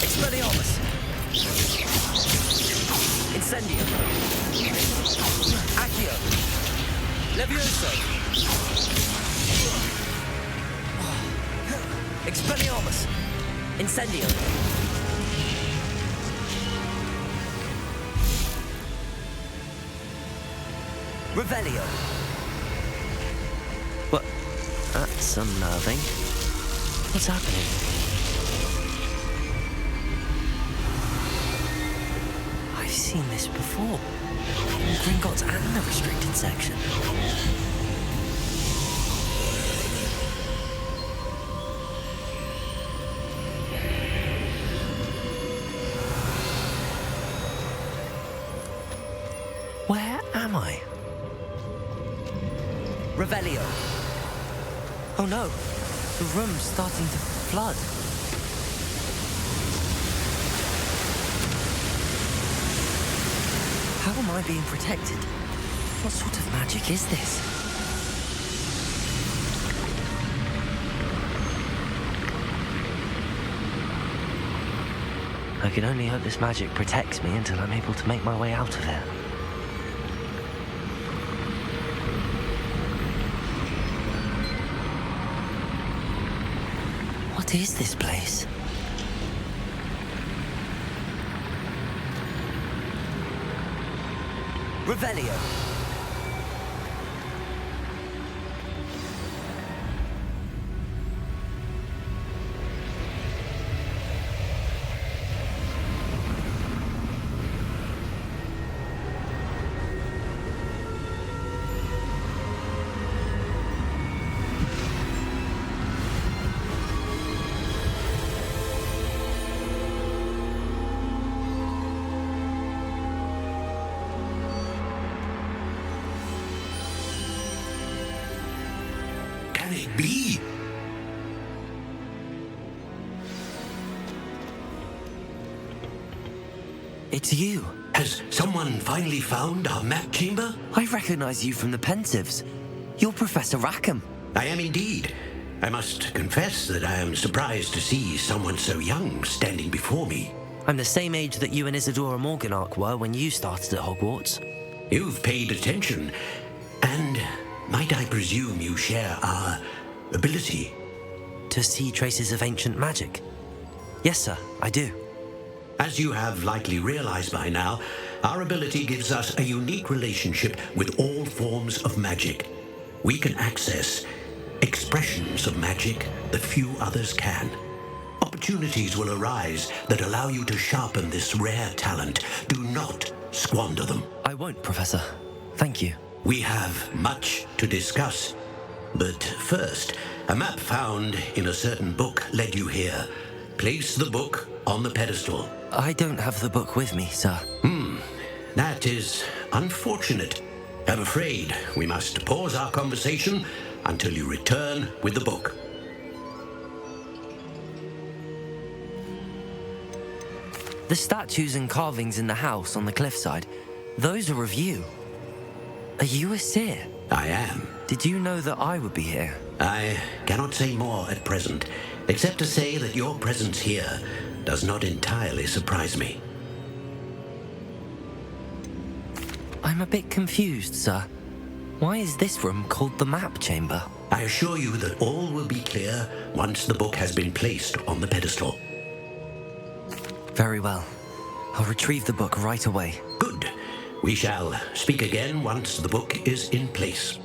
Expelliarmus. Incendio. Accio. Levioso. Expelliarmus. Incendio. Revelio. What? That's unnerving. What's happening? I've seen this before. In Gringotts and the restricted section. Where am I? Revelio. Oh no, the room's starting to flood. How am I being protected? What sort of magic is this? I can only hope this magic protects me until I'm able to make my way out of here. What is this place? Revelio. Can it be? It's you. Has someone finally found our map chamber? I recognize you from the Pensives. You're Professor Rackham. I am indeed. I must confess that I am surprised to see someone so young standing before me. I'm the same age that you and Isadora Morganach were when you started at Hogwarts. You've paid attention, and might I presume you share our ability? To see traces of ancient magic? Yes, sir, I do. As you have likely realized by now, our ability gives us a unique relationship with all forms of magic. We can access expressions of magic that few others can. Opportunities will arise that allow you to sharpen this rare talent. Do not squander them. I won't, Professor. Thank you. We have much to discuss. But first, a map found in a certain book led you here. Place the book on the pedestal. I don't have the book with me, sir. That is unfortunate. I'm afraid we must pause our conversation until you return with the book. The statues and carvings in the house on the cliffside, those are of you. Are you a seer? I am. Did you know that I would be here? I cannot say more at present, except to say that your presence here does not entirely surprise me. I'm a bit confused, sir. Why is this room called the map chamber? I assure you that all will be clear once the book has been placed on the pedestal. Very well. I'll retrieve the book right away. Good. We shall speak again once the book is in place.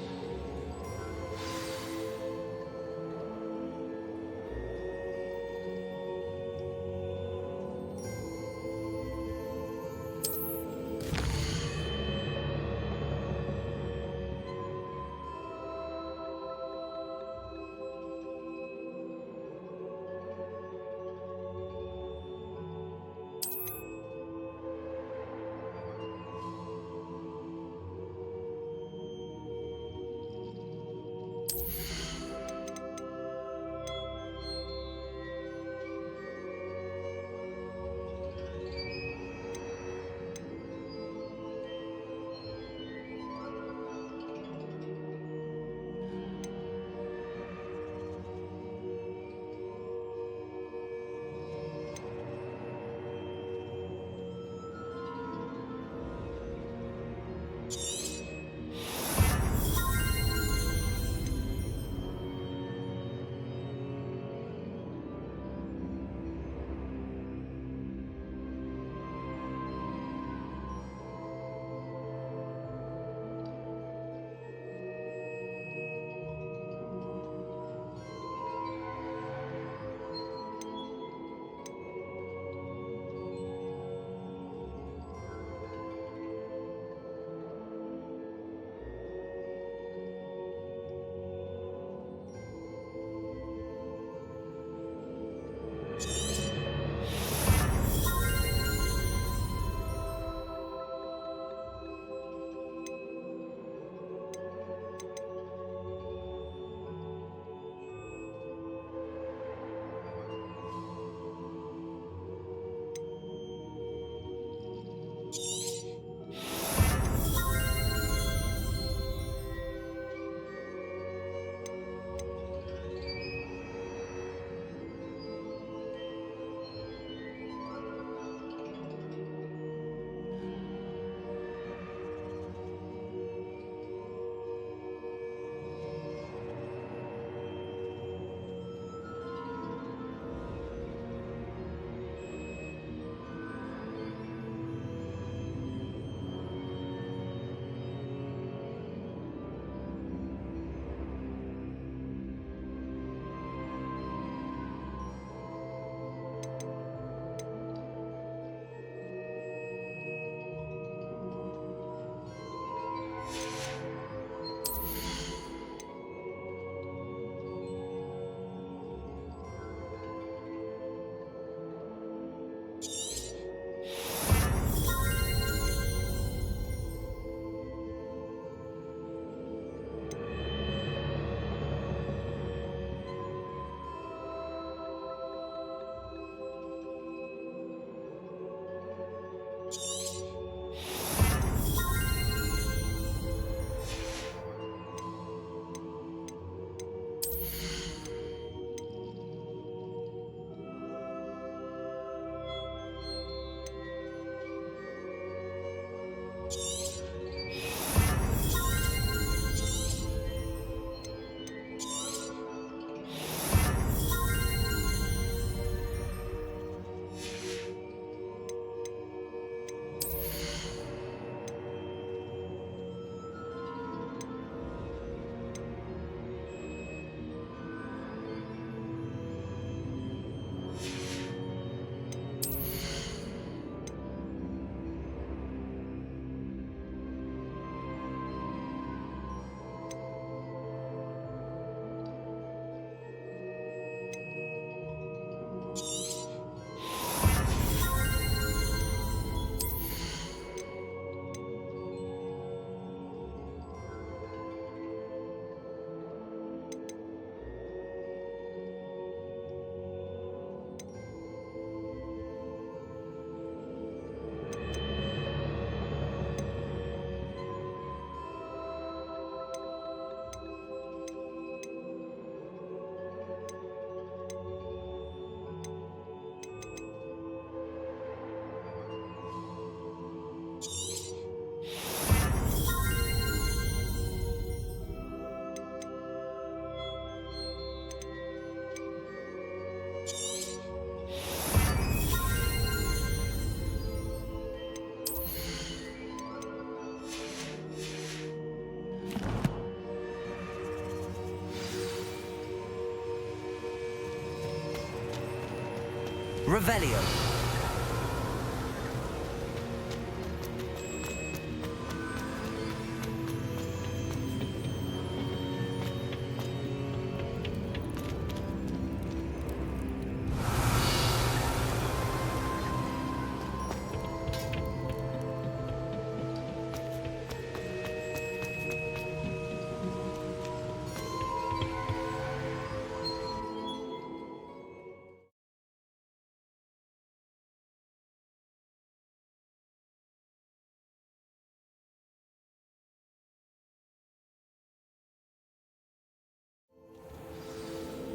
Revelio.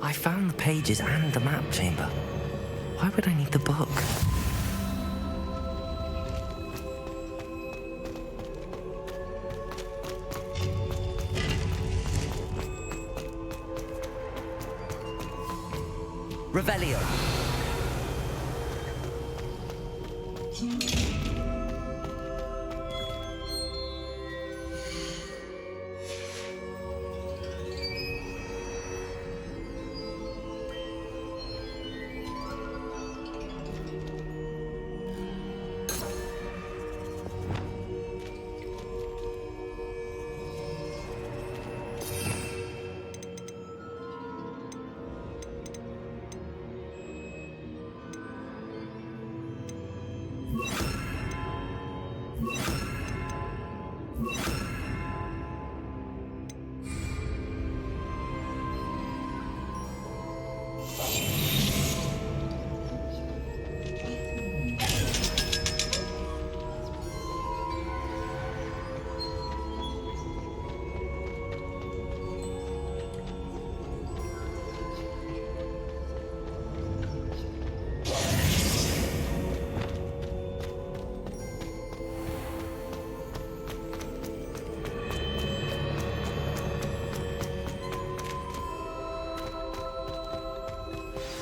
I found the pages and the map chamber. Why would I need the book? Revelio.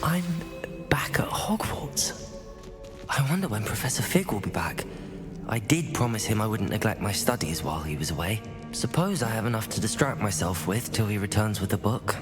I'm back at Hogwarts. I wonder when Professor Fig will be back. I did promise him I wouldn't neglect my studies while he was away. Suppose I have enough to distract myself with till he returns with the book.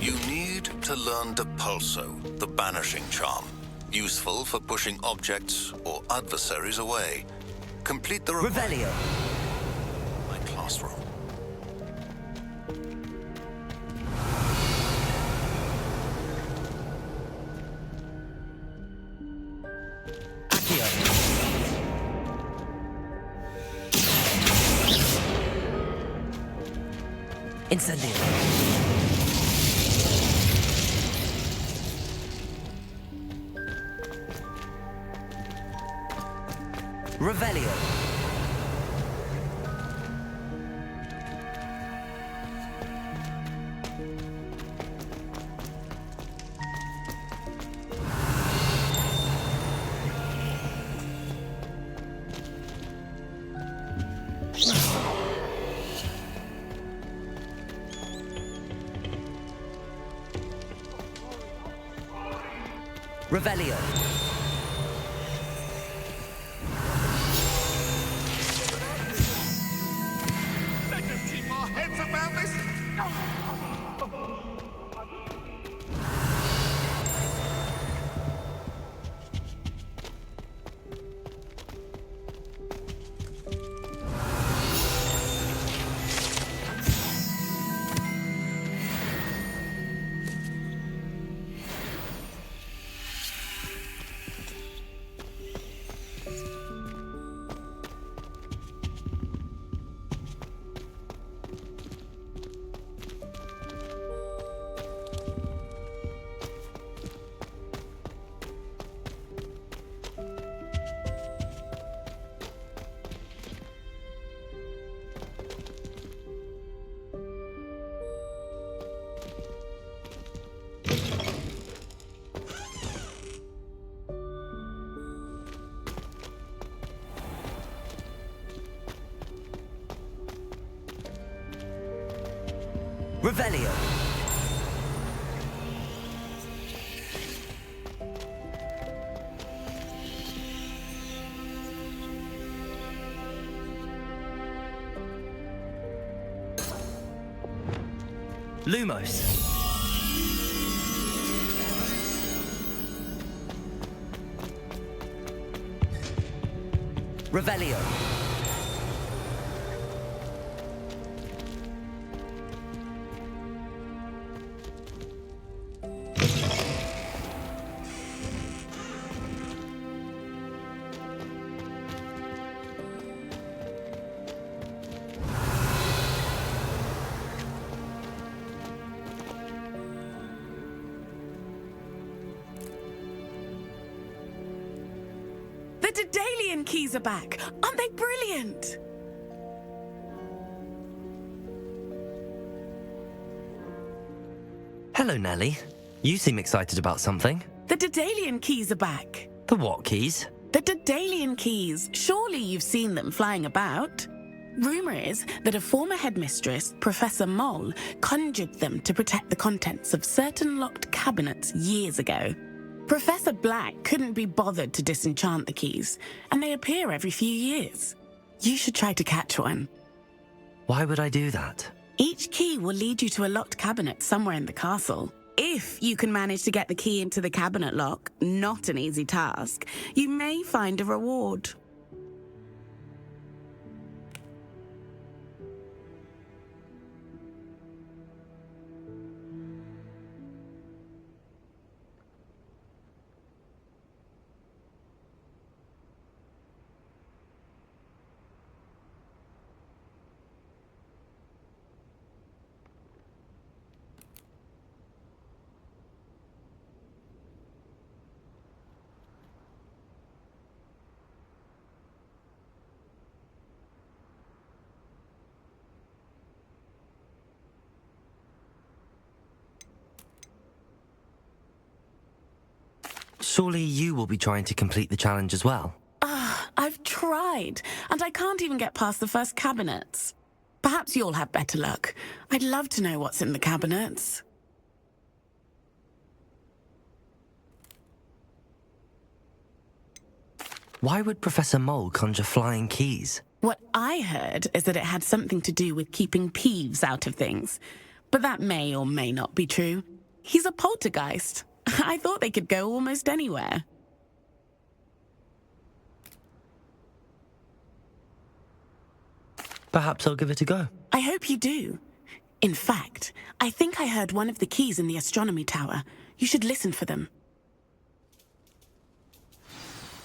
You need to learn Depulso, the banishing charm. Useful for pushing objects or adversaries away. Complete the Revelio. My classroom. Accio. Incendio. Revelio. Revelio. Let's just keep our heads about this. Revelio. Lumos. Revelio. The Daedalian keys are back. Aren't they brilliant? Hello, Nellie. You seem excited about something. The Daedalian keys are back. The what keys? The Daedalian keys. Surely you've seen them flying about. Rumour is that a former headmistress, Professor Moll, conjured them to protect the contents of certain locked cabinets years ago. Professor Black couldn't be bothered to disenchant the keys, and they appear every few years. You should try to catch one. Why would I do that? Each key will lead you to a locked cabinet somewhere in the castle. If you can manage to get the key into the cabinet lock, not an easy task, you may find a reward. Surely you will be trying to complete the challenge as well. I've tried, and I can't even get past the first cabinets. Perhaps you'll have better luck. I'd love to know what's in the cabinets. Why would Professor Mole conjure flying keys? What I heard is that it had something to do with keeping Peeves out of things. But that may or may not be true. He's a poltergeist. I thought they could go almost anywhere. Perhaps I'll give it a go. I hope you do. In fact, I think I heard one of the keys in the astronomy tower. You should listen for them.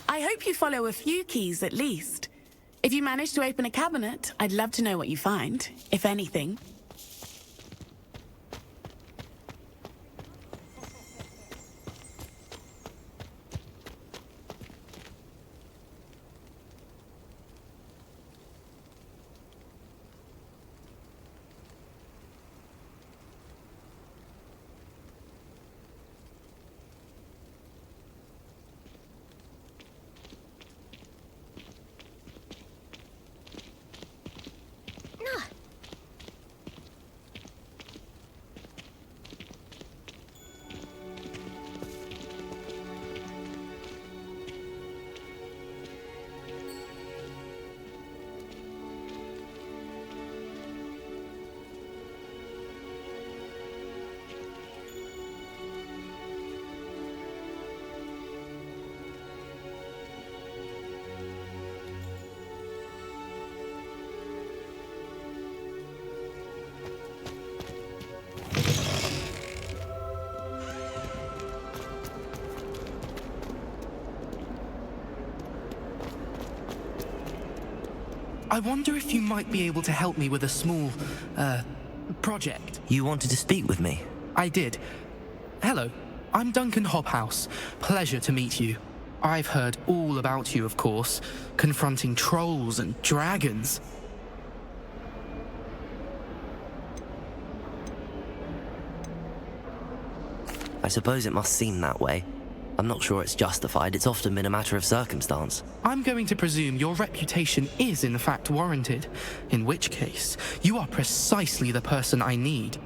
I hope you follow a few keys at least. If you manage to open a cabinet, I'd love to know what you find, if anything. I wonder if you might be able to help me with a small, project. You wanted to speak with me? I did. Hello, I'm Duncan Hobhouse. Pleasure to meet you. I've heard all about you, of course, confronting trolls and dragons. I suppose it must seem that way. I'm not sure it's justified. It's often been a matter of circumstance. I'm going to presume your reputation is in fact warranted, in which case, you are precisely the person I need.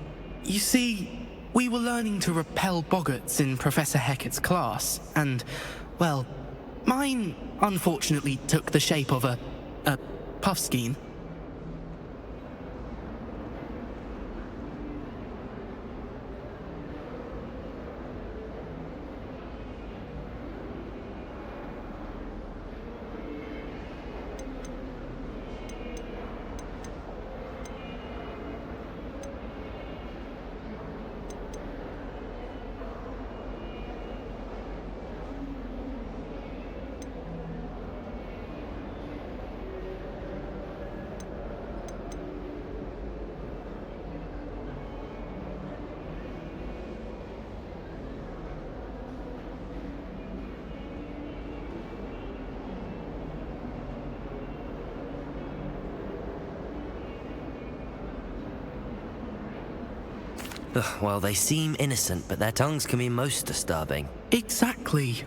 You see, we were learning to repel boggarts in Professor Hecat's class, and, well, mine unfortunately took the shape of a puffskein. Well, they seem innocent, but their tongues can be most disturbing. Exactly.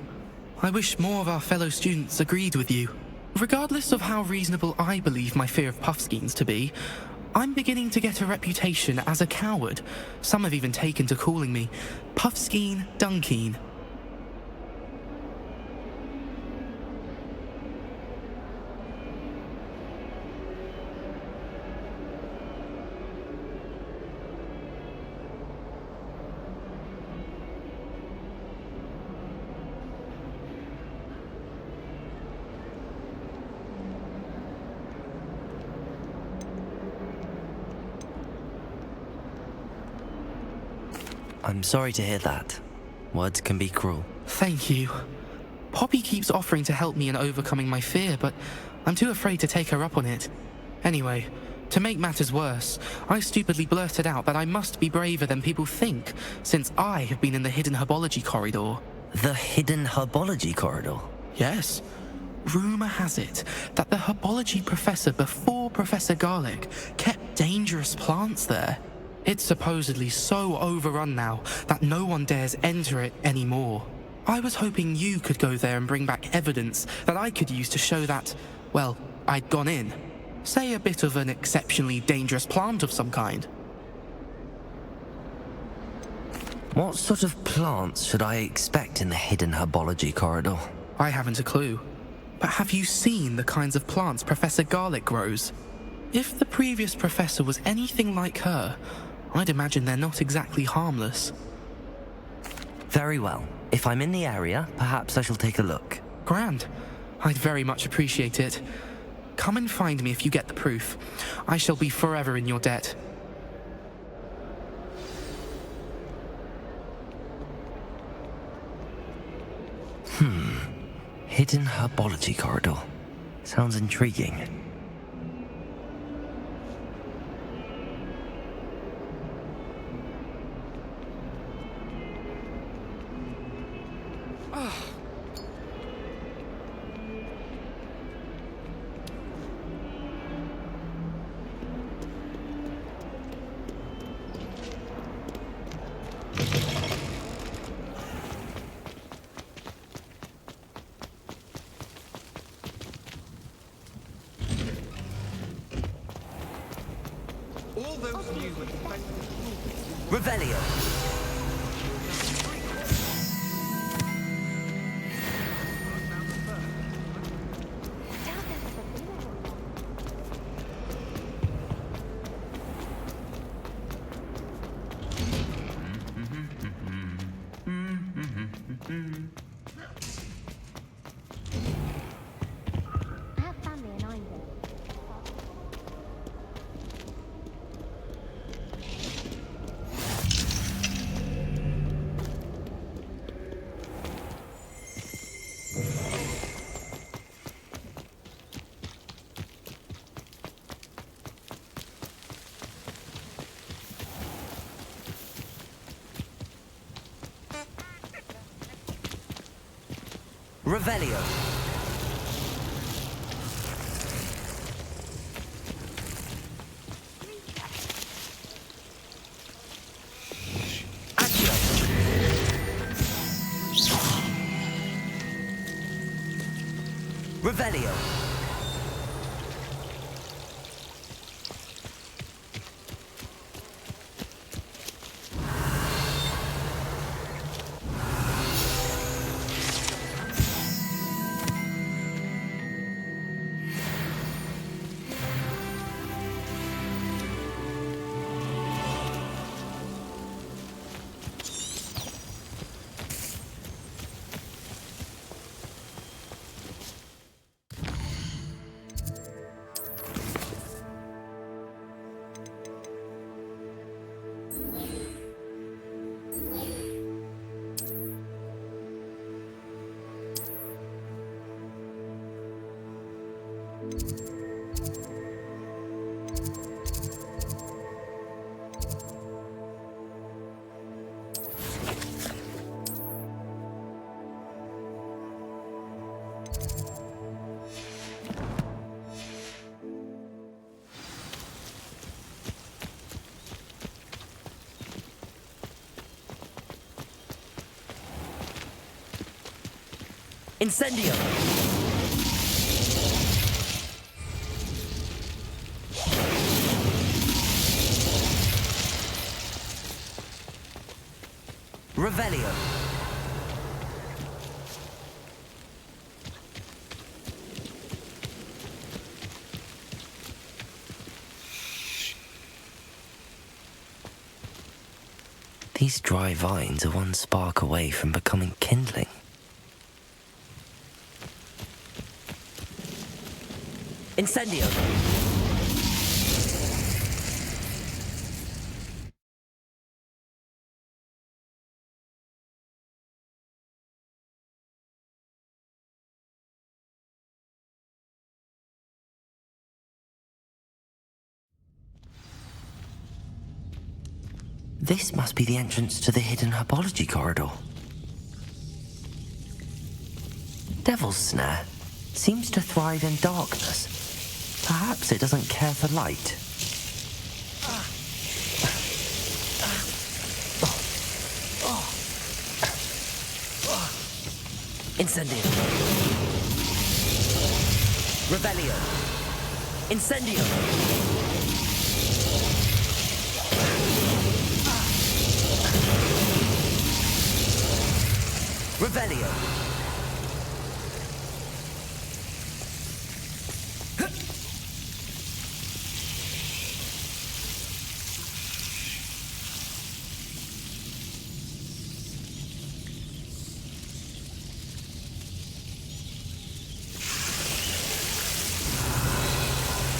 I wish more of our fellow students agreed with you. Regardless of how reasonable I believe my fear of puffskeins to be, I'm beginning to get a reputation as a coward. Some have even taken to calling me Puffskeen Dunkeen. I'm sorry to hear that. Words can be cruel. Thank you. Poppy keeps offering to help me in overcoming my fear, but I'm too afraid to take her up on it. Anyway, to make matters worse, I stupidly blurted out that I must be braver than people think, since I have been in the hidden herbology corridor. The hidden herbology corridor? Yes. Rumour has it that the herbology professor before Professor Garlic kept dangerous plants there. It's supposedly so overrun now that no one dares enter it anymore. I was hoping you could go there and bring back evidence that I could use to show that, well, I'd gone in. Say a bit of an exceptionally dangerous plant of some kind. What sort of plants should I expect in the hidden herbology corridor? I haven't a clue. But have you seen the kinds of plants Professor Garlic grows? If the previous professor was anything like her, I'd imagine they're not exactly harmless. Very well. If I'm in the area, perhaps I shall take a look. Grand. I'd very much appreciate it. Come and find me if you get the proof. I shall be forever in your debt. Hidden herbology corridor. Sounds intriguing. Revelio. I have family in Ireland. Revelio. Accio. Revelio. Incendio. Revelio. These dry vines are one spark away from becoming kindling. Incendio. This must be the entrance to the hidden herbology corridor. Devil's Snare seems to thrive in darkness. Perhaps it doesn't care for light. Incendio. Revelio. Incendio. Revelio.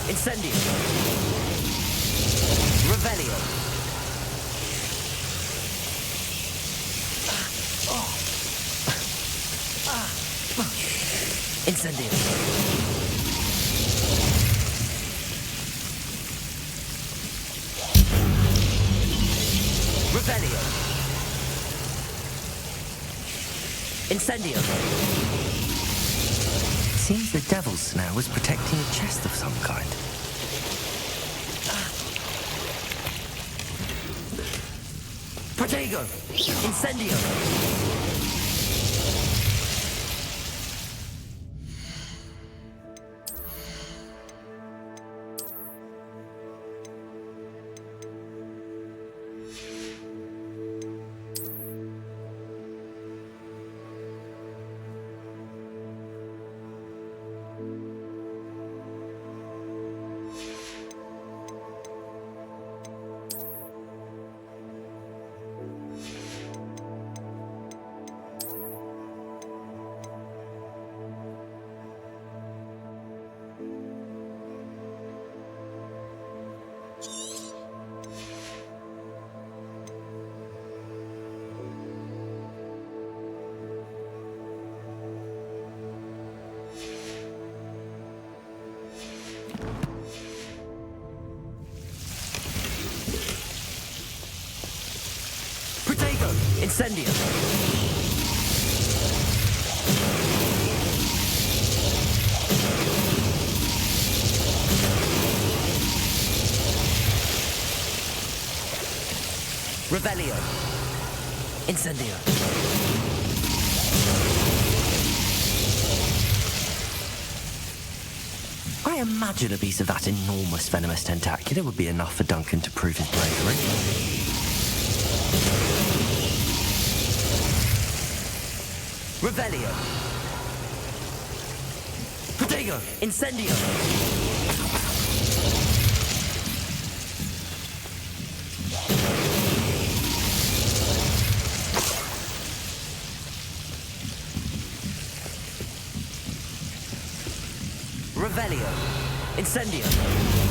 Incendio. Revelio. Incendio. Revelio. Incendio. Seems the Devil's Snare was protecting a chest of some kind. Protego. Incendio. Incendio. Revelio. Incendio. I imagine a piece of that enormous venomous tentacula would be enough for Duncan to prove his bravery. Revelio. Protego. Incendio. Revelio. Incendio.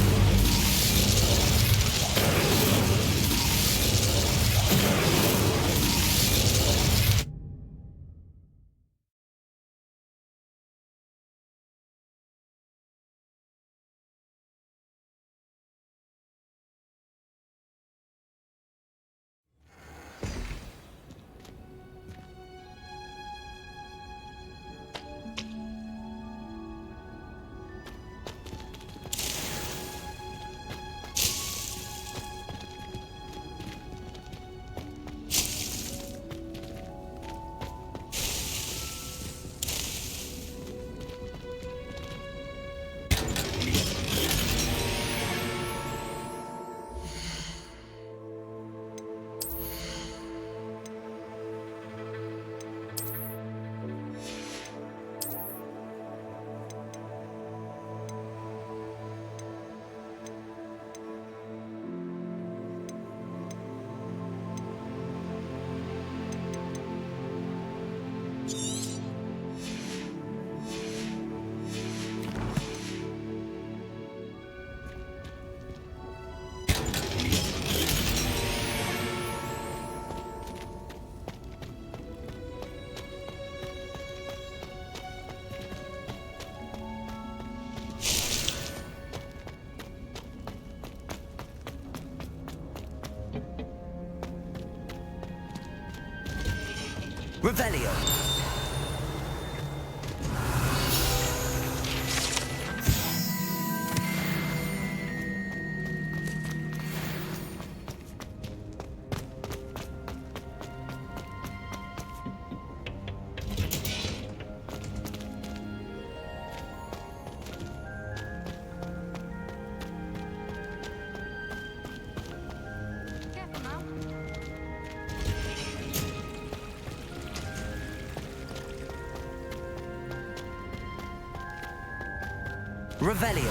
Revelio. Revelio.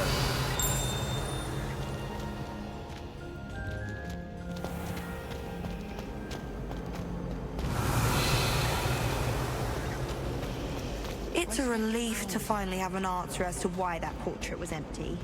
It's a relief to finally have an answer as to why that portrait was empty.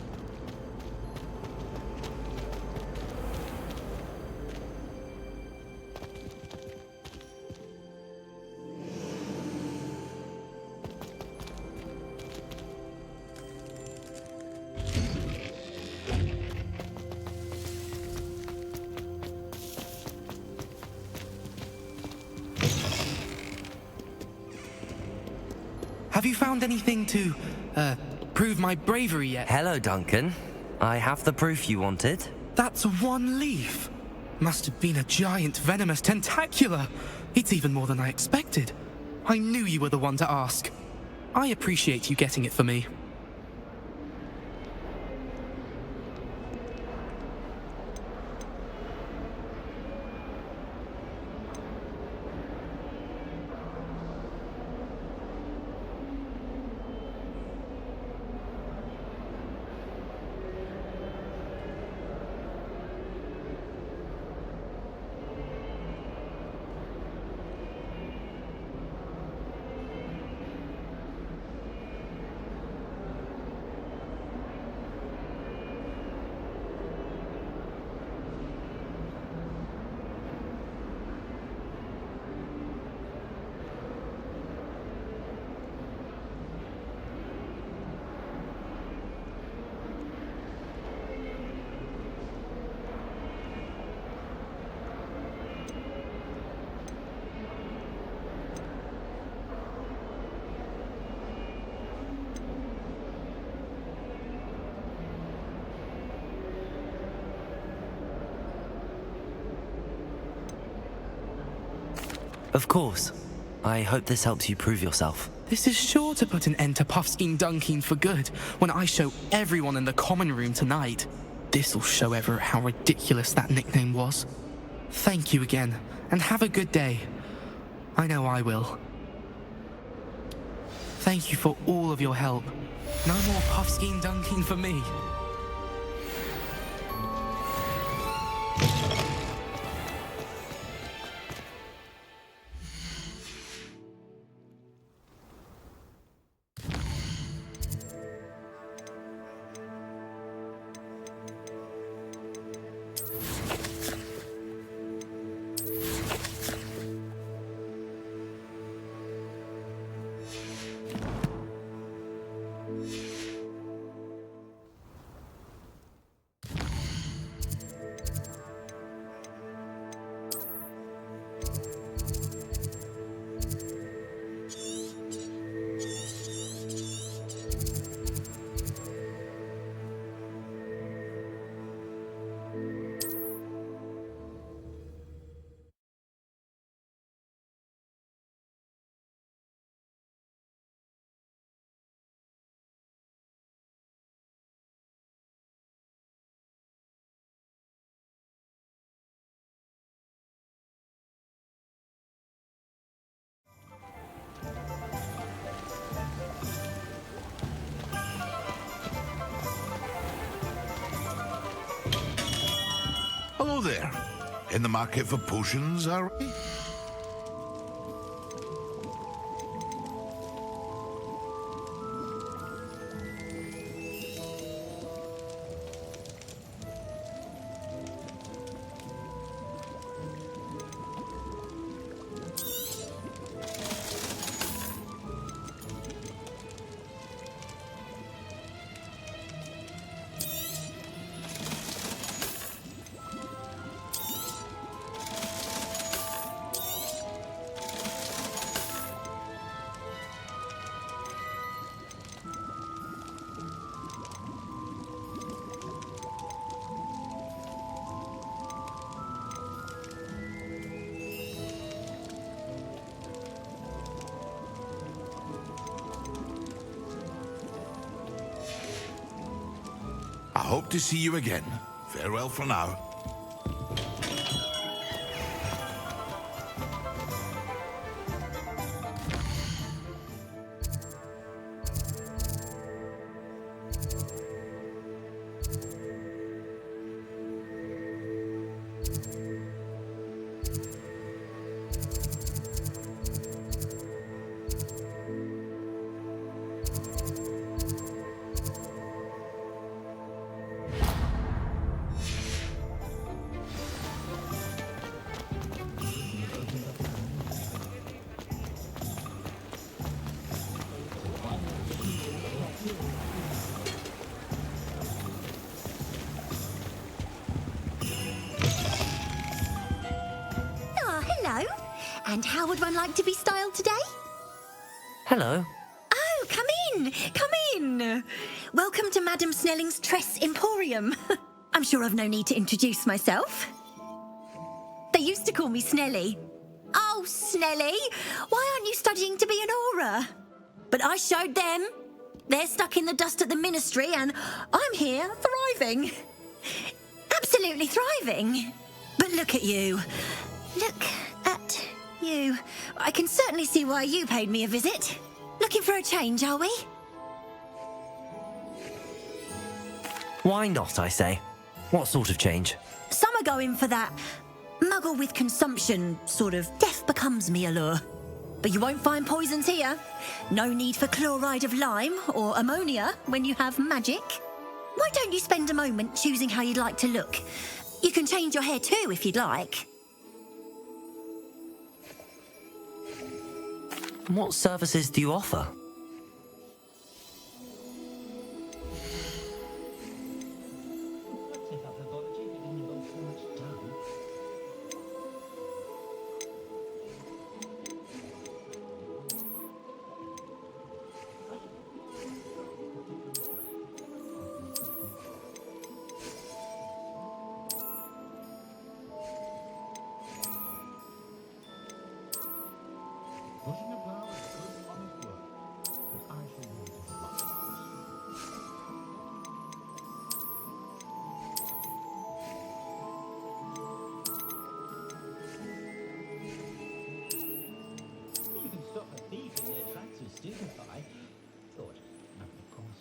Have you found anything to, prove my bravery yet? Hello, Duncan. I have the proof you wanted. That's one leaf. Must have been a giant venomous tentacula. It's even more than I expected. I knew you were the one to ask. I appreciate you getting it for me. Of course. I hope this helps you prove yourself. This is sure to put an end to Puffskein Dunkeen for good when I show everyone in the common room tonight. This'll show Everett how ridiculous that nickname was. Thank you again, and have a good day. I know I will. Thank you for all of your help. No more Puffskein Dunkeen for me. Hello there. In the market for potions, are we? I hope to see you again. Farewell for now. Hello. And how would one like to be styled today? Hello. Oh, come in. Come in. Welcome to Madame Snelling's Tress Emporium. I'm sure I've no need to introduce myself. They used to call me Snelly. Oh, Snelly, why aren't you studying to be an aura? But I showed them. They're stuck in the dust at the ministry and I'm here thriving. Absolutely thriving. But look at you. Look at you. I can certainly see why you paid me a visit. Looking for a change, are we? Why not, I say? What sort of change? Some are going for that muggle with consumption, sort of death becomes me allure. But you won't find poisons here. No need for chloride of lime or ammonia when you have magic. Why don't you spend a moment choosing how you'd like to look? You can change your hair too if you'd like. What services do you offer? Pushing a plough is good honest work, but I shall leave it to luck. You can stop a thief in their tracks with stupefy. Thought, no, of course.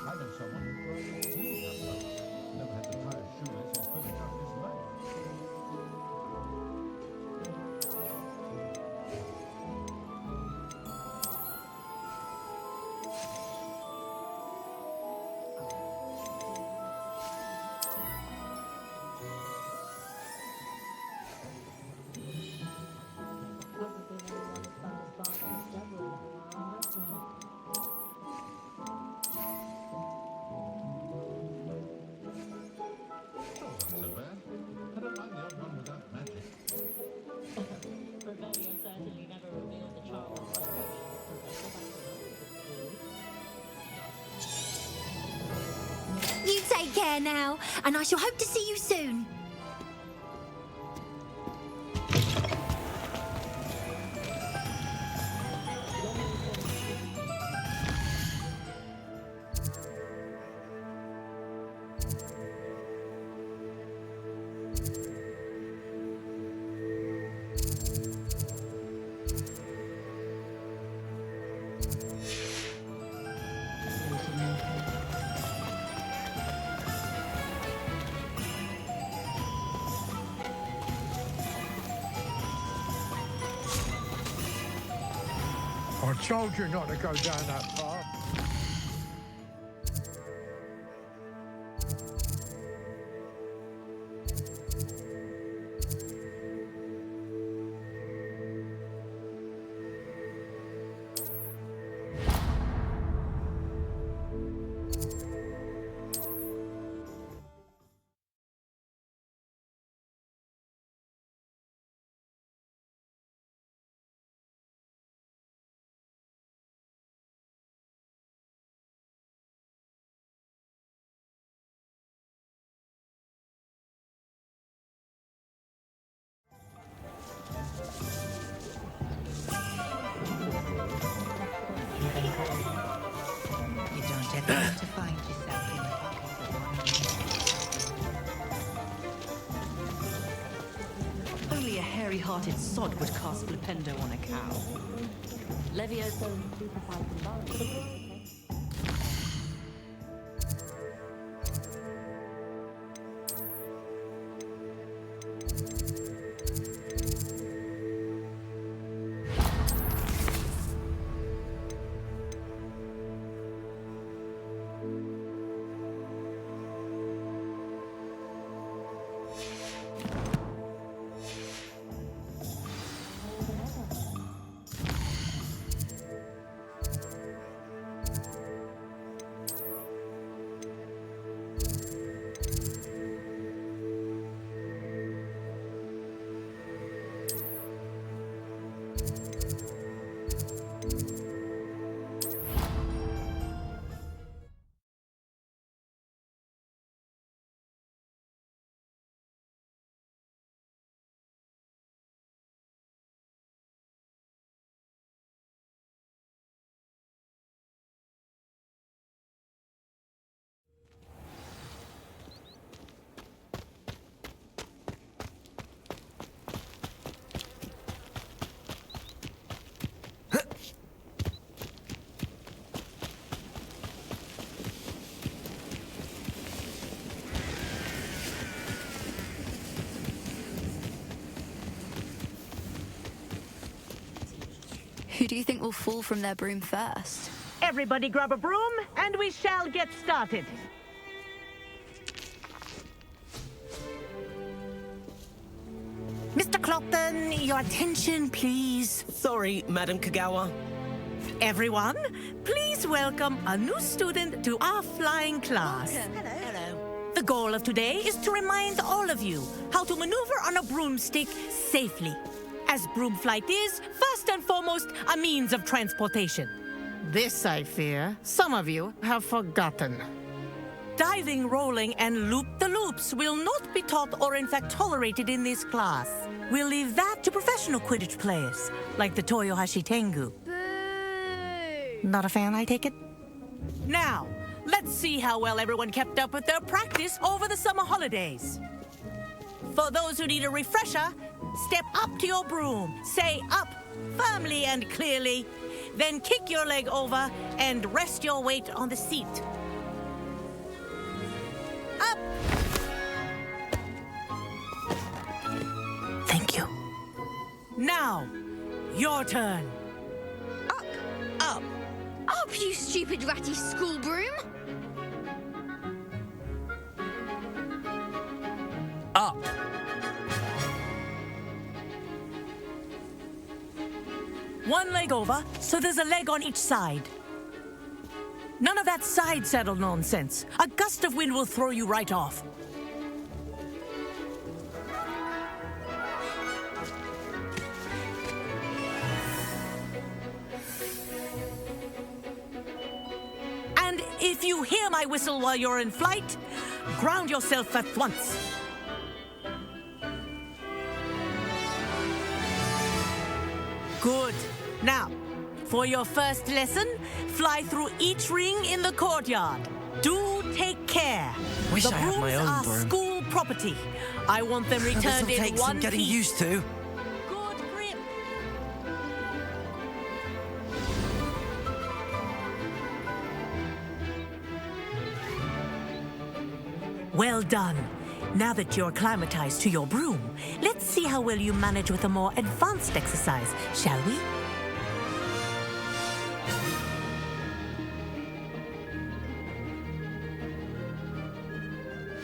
I know someone who grows really up close. Never had to tie a shoelace or fill a cup this way. Not so bad. I don't mind the odd one without magic. Rebellion certainly never revealed the charm of You take care now, and I shall hope to see you soon. I told you not to go down that path. You don't ever want to find yourself in the pockets of one. Only a hairy-hearted sod would cast Flipendo on a cow. Leviosa's stupefied combined. Who do you think will fall from their broom first? Everybody grab a broom, and we shall get started. Mr. Clopton, your attention, please. Sorry, Madam Kagawa. Everyone, please welcome a new student to our flying class. Hello. The goal of today is to remind all of you how to maneuver on a broomstick safely, as broom flight is, first and foremost, a means of transportation. This, I fear, some of you have forgotten. Diving, rolling, and loop-the-loops will not be taught or in fact tolerated in this class. We'll leave that to professional Quidditch players, like the Toyohashi Tengu. Not a fan, I take it? Now, let's see how well everyone kept up with their practice over the summer holidays. For those who need a refresher, step up to your broom, say up firmly and clearly, then kick your leg over and rest your weight on the seat. Up! Thank you. Now, your turn. Up, you stupid ratty school broom! Up. One leg over, so there's a leg on each side. None of that side saddle nonsense. A gust of wind will throw you right off. And if you hear my whistle while you're in flight, ground yourself at once. Good. Now, for your first lesson, fly through each ring in the courtyard. Do take care. Wish the I had my brooms own are broom. school property. I want them returned This'll in take some one getting piece. used to. Good grip. Well done. Now that you're acclimatized to your broom, let's see how well you manage with a more advanced exercise, shall we?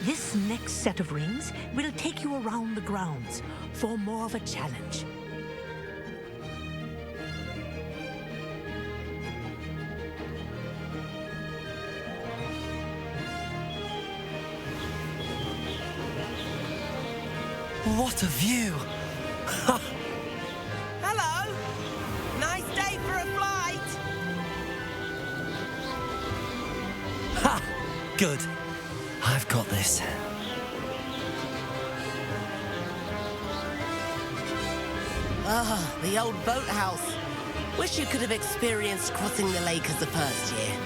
This next set of rings will take you around the grounds for more of a challenge. What a view! Hello. Nice day for a flight. Ha! Good. I've got this. Ah, the old boathouse. Wish you could have experienced crossing the lake as a first year.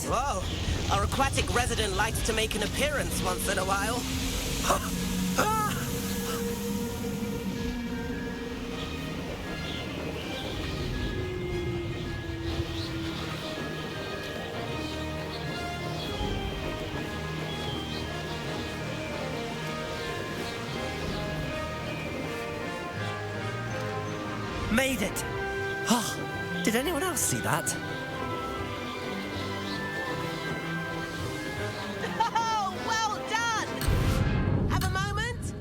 Whoa, our aquatic resident likes to make an appearance once in a while. Made it! Oh, did anyone else see that? Oh, well done! Have a moment?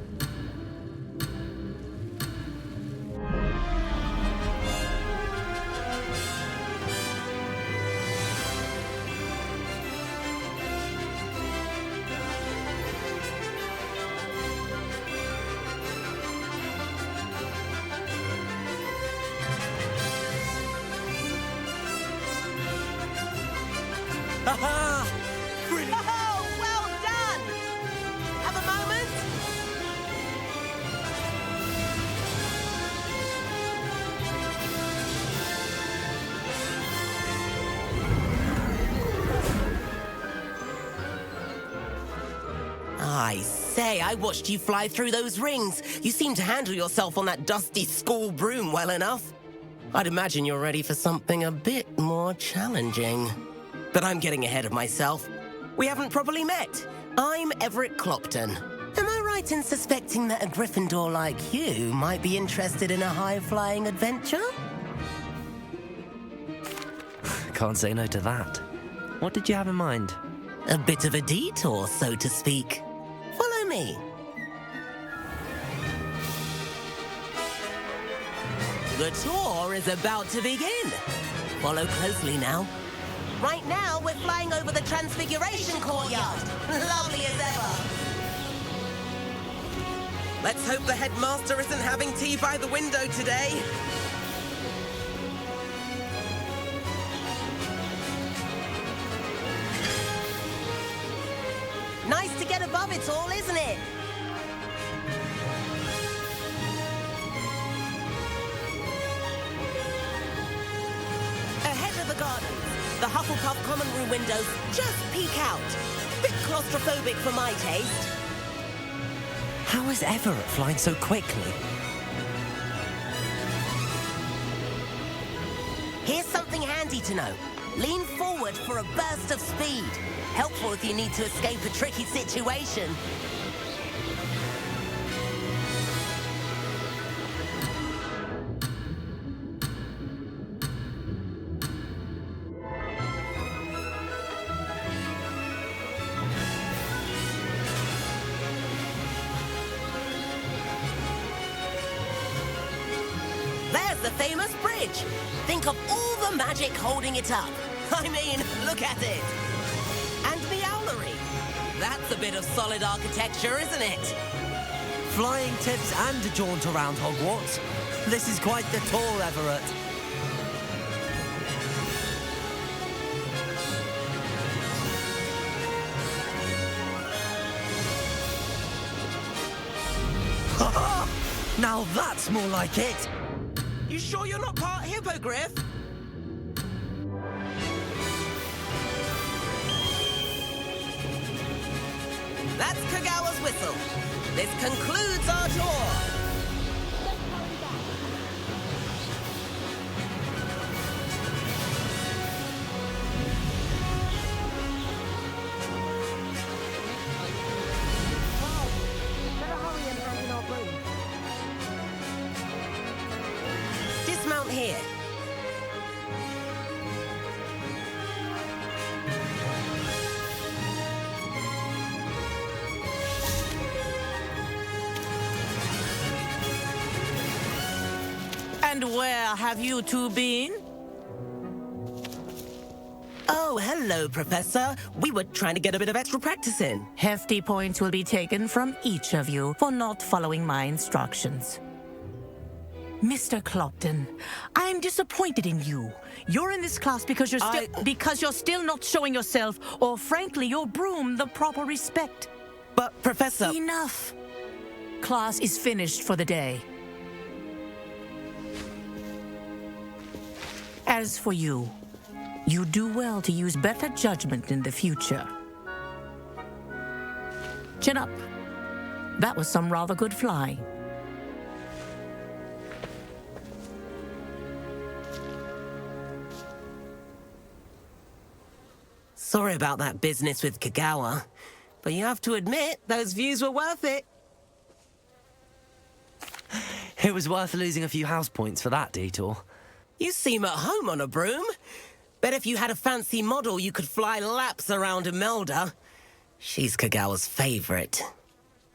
Haha! Brilliant! Oh, well done! Have a moment? I say, I watched you fly through those rings. You seem to handle yourself on that dusty school broom well enough. I'd imagine you're ready for something a bit more challenging. But I'm getting ahead of myself. We haven't properly met. I'm Everett Clopton. Am I right in suspecting that a Gryffindor like you might be interested in a high-flying adventure? Can't say no to that. What did you have in mind? A bit of a detour, so to speak. Follow me. The tour is about to begin. Follow closely now. Right now, we're flying over the Transfiguration Courtyard. Lovely as ever. Let's hope the headmaster isn't having tea by the window today. Nice to get above it all, isn't it? Ahead of the gardens, the Hufflepuff common room windows just peek out. Bit claustrophobic for my taste. How is Everett flying so quickly? Here's something handy to know. Lean forward for a burst of speed. Helpful if you need to escape a tricky situation. There's the famous bridge. Think of all the magic holding it up. I mean, look at it. And the owlery. That's a bit of solid architecture, isn't it? Flying tips and a jaunt around Hogwarts. This is quite the tour, Everett. Ha-ha! Now that's more like it. You sure you're not part hippogriff? That's Kagawa's whistle. This concludes our tour. Dismount here. And where have you two been? Oh, hello, Professor. We were trying to get a bit of extra practice in. Hefty points will be taken from each of you for not following my instructions. Mr. Clopton, I'm disappointed in you. You're in this class because you're still not showing yourself, or frankly, your broom, the proper respect. But, Professor... Enough. Class is finished for the day. As for you, you do well to use better judgment in the future. Chin up. That was some rather good flying. Sorry about that business with Kagawa, but you have to admit, those views were worth it. It was worth losing a few house points for that detour. You seem at home on a broom. Bet if you had a fancy model, you could fly laps around Imelda. She's Kagawa's favorite.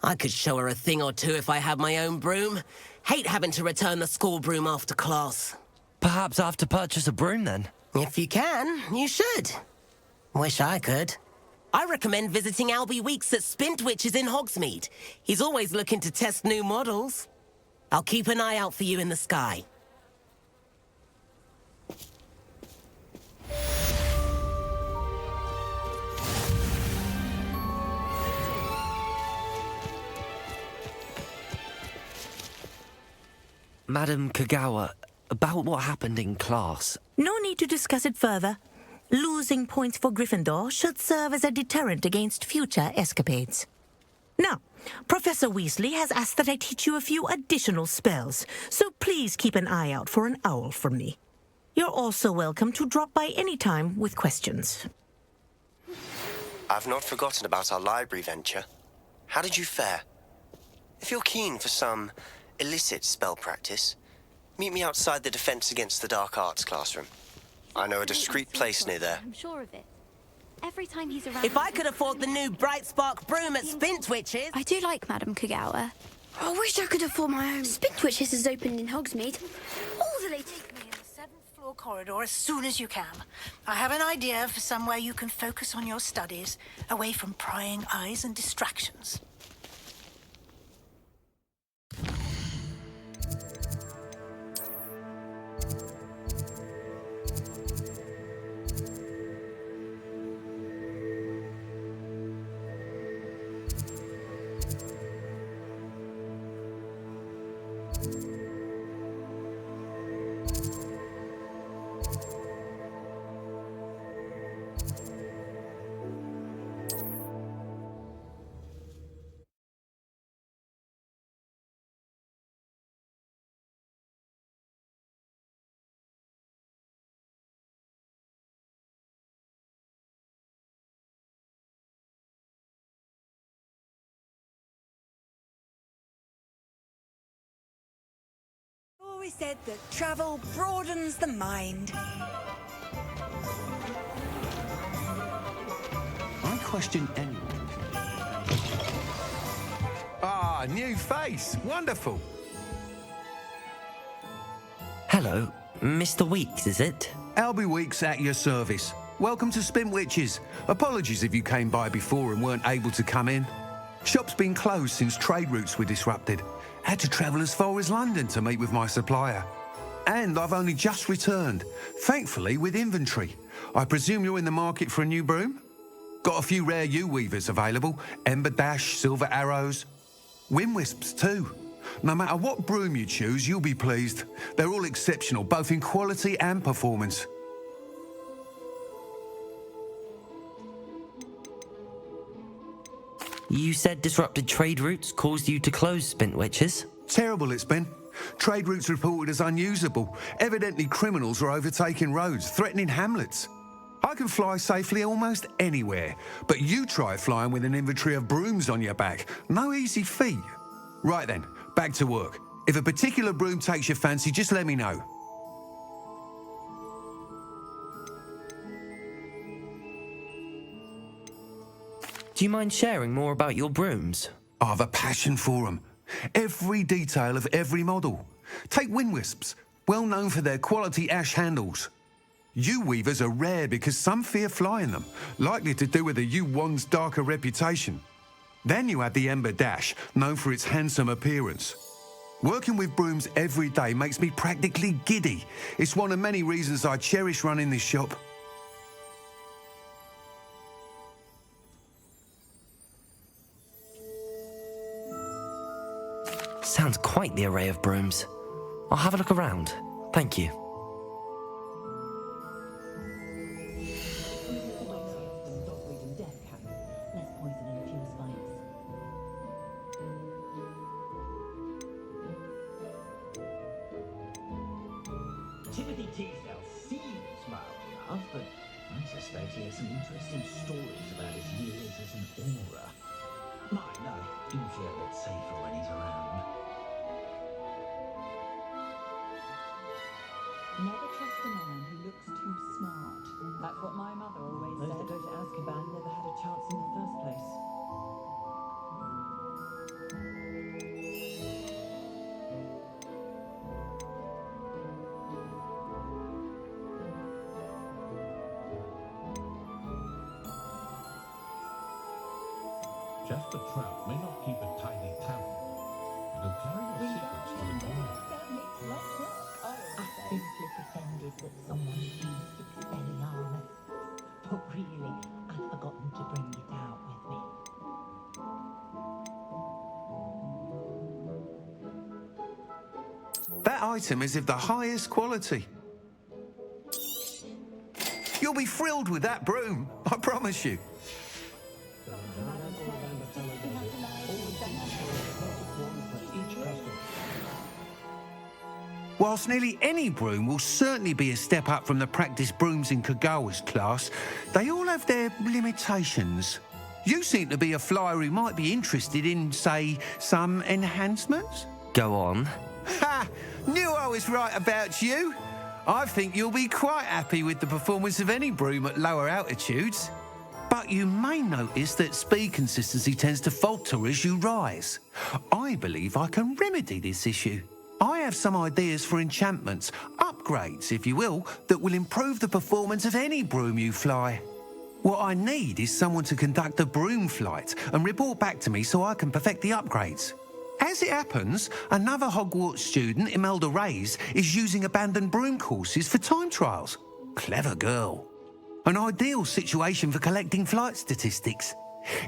I could show her a thing or two if I had my own broom. Hate having to return the school broom after class. Perhaps I have to purchase a broom then? If you can, you should. Wish I could. I recommend visiting Albie Weeks at Spintwitches in Hogsmeade. He's always looking to test new models. I'll keep an eye out for you in the sky. Madam Kagawa, about what happened in class. No need to discuss it further. Losing points for Gryffindor should serve as a deterrent against future escapades. Now, Professor Weasley has asked that I teach you a few additional spells, so please keep an eye out for an owl from me. You're also welcome to drop by any time with questions. I've not forgotten about our library venture. How did you fare? If you're keen for some illicit spell practice, meet me outside the Defense Against the Dark Arts classroom. I know a discreet place near there. I'm sure of it. Every time he's around... If I could afford the new Bright Spark broom at Spintwitches... I do like Madam Kagawa. I wish I could afford my own. Spintwitches is opened in Hogsmeade. All the latest... Take me in the 7th floor corridor as soon as you can. I have an idea for somewhere you can focus on your studies, away from prying eyes and distractions. Always said that travel broadens the mind. I question anyone. Ah, new face. Wonderful. Hello, Mr. Weeks, is it? Albie Weeks at your service. Welcome to Spintwitches. Apologies if you came by before and weren't able to come in. Shop's been closed since trade routes were disrupted. Had to travel as far as London to meet with my supplier. And I've only just returned, thankfully with inventory. I presume you're in the market for a new broom? Got a few rare U-weavers available. Ember Dash, Silver Arrows. Wind Wisps too. No matter what broom you choose, you'll be pleased. They're all exceptional, both in quality and performance. You said disrupted trade routes caused you to close Spintwitches? Terrible it's been. Trade routes reported as unusable. Evidently criminals are overtaking roads, threatening hamlets. I can fly safely almost anywhere, but you try flying with an inventory of brooms on your back. No easy feat. Right then, back to work. If a particular broom takes your fancy, just let me know. Do you mind sharing more about your brooms? I've a passion for them. Every detail of every model. Take Wind Wisps, well known for their quality ash handles. U-weavers are rare because some fear flying them, likely to do with the U-wand's darker reputation. Then you add the Ember Dash, known for its handsome appearance. Working with brooms every day makes me practically giddy. It's one of many reasons I cherish running this shop. Sounds quite the array of brooms. I'll have a look around. Thank you. Timothy Teasdale seems mild enough, but I suspect he has some interesting stories about his years as an aura. Mine are usually a bit safer when he's around. Never trust a man who looks too smart. That's what my mother always said. Those that go to Azkaban never had a chance in the first place. Just the Trout may not keep a tidy tally, but he'll carry your secrets to the dawn. I simply pretended that someone used Expelliarmus. But really, I'd forgotten to bring it out with me. That That item is of the highest quality. You'll be thrilled with that broom, I promise you. Whilst nearly any broom will certainly be a step up from the practice brooms in Kagawa's class, they all have their limitations. You seem to be a flyer who might be interested in, say, some enhancements? Go on. Ha! Knew I was right about you. I think you'll be quite happy with the performance of any broom at lower altitudes. But you may notice that speed consistency tends to falter as you rise. I believe I can remedy this issue. I have some ideas for enchantments, upgrades, if you will, that will improve the performance of any broom you fly. What I need is someone to conduct a broom flight and report back to me so I can perfect the upgrades. As it happens, another Hogwarts student, Imelda Reyes, is using abandoned broom courses for time trials. Clever girl. An ideal situation for collecting flight statistics.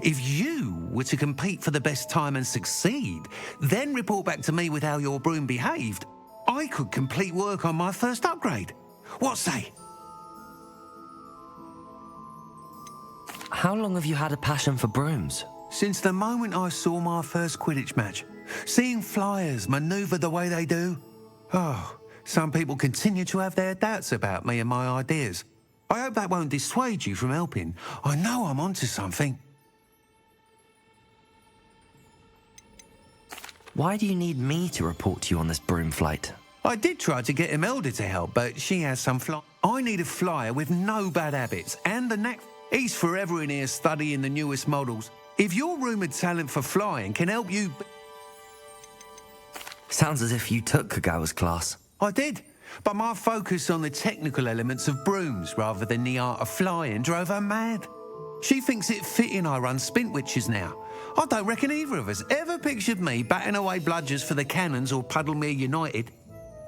If you were to compete for the best time and succeed, then report back to me with how your broom behaved, I could complete work on my first upgrade. What say? How long have you had a passion for brooms? Since the moment I saw my first Quidditch match. Seeing flyers manoeuvre the way they do. Oh, some people continue to have their doubts about me and my ideas. I hope that won't dissuade you from helping. I know I'm onto something. Why do you need me to report to you on this broom flight? I did try to get Imelda to help, but she has some fly. I need a flyer with no bad habits and the knack. He's forever in here studying the newest models. If your rumoured talent for flying can help you... Sounds as if you took Kagawa's class. I did, but my focus on the technical elements of brooms rather than the art of flying drove her mad. She thinks it fitting I run Spintwitches now. I don't reckon either of us ever pictured me batting away bludgers for the Cannons or Puddlemere United.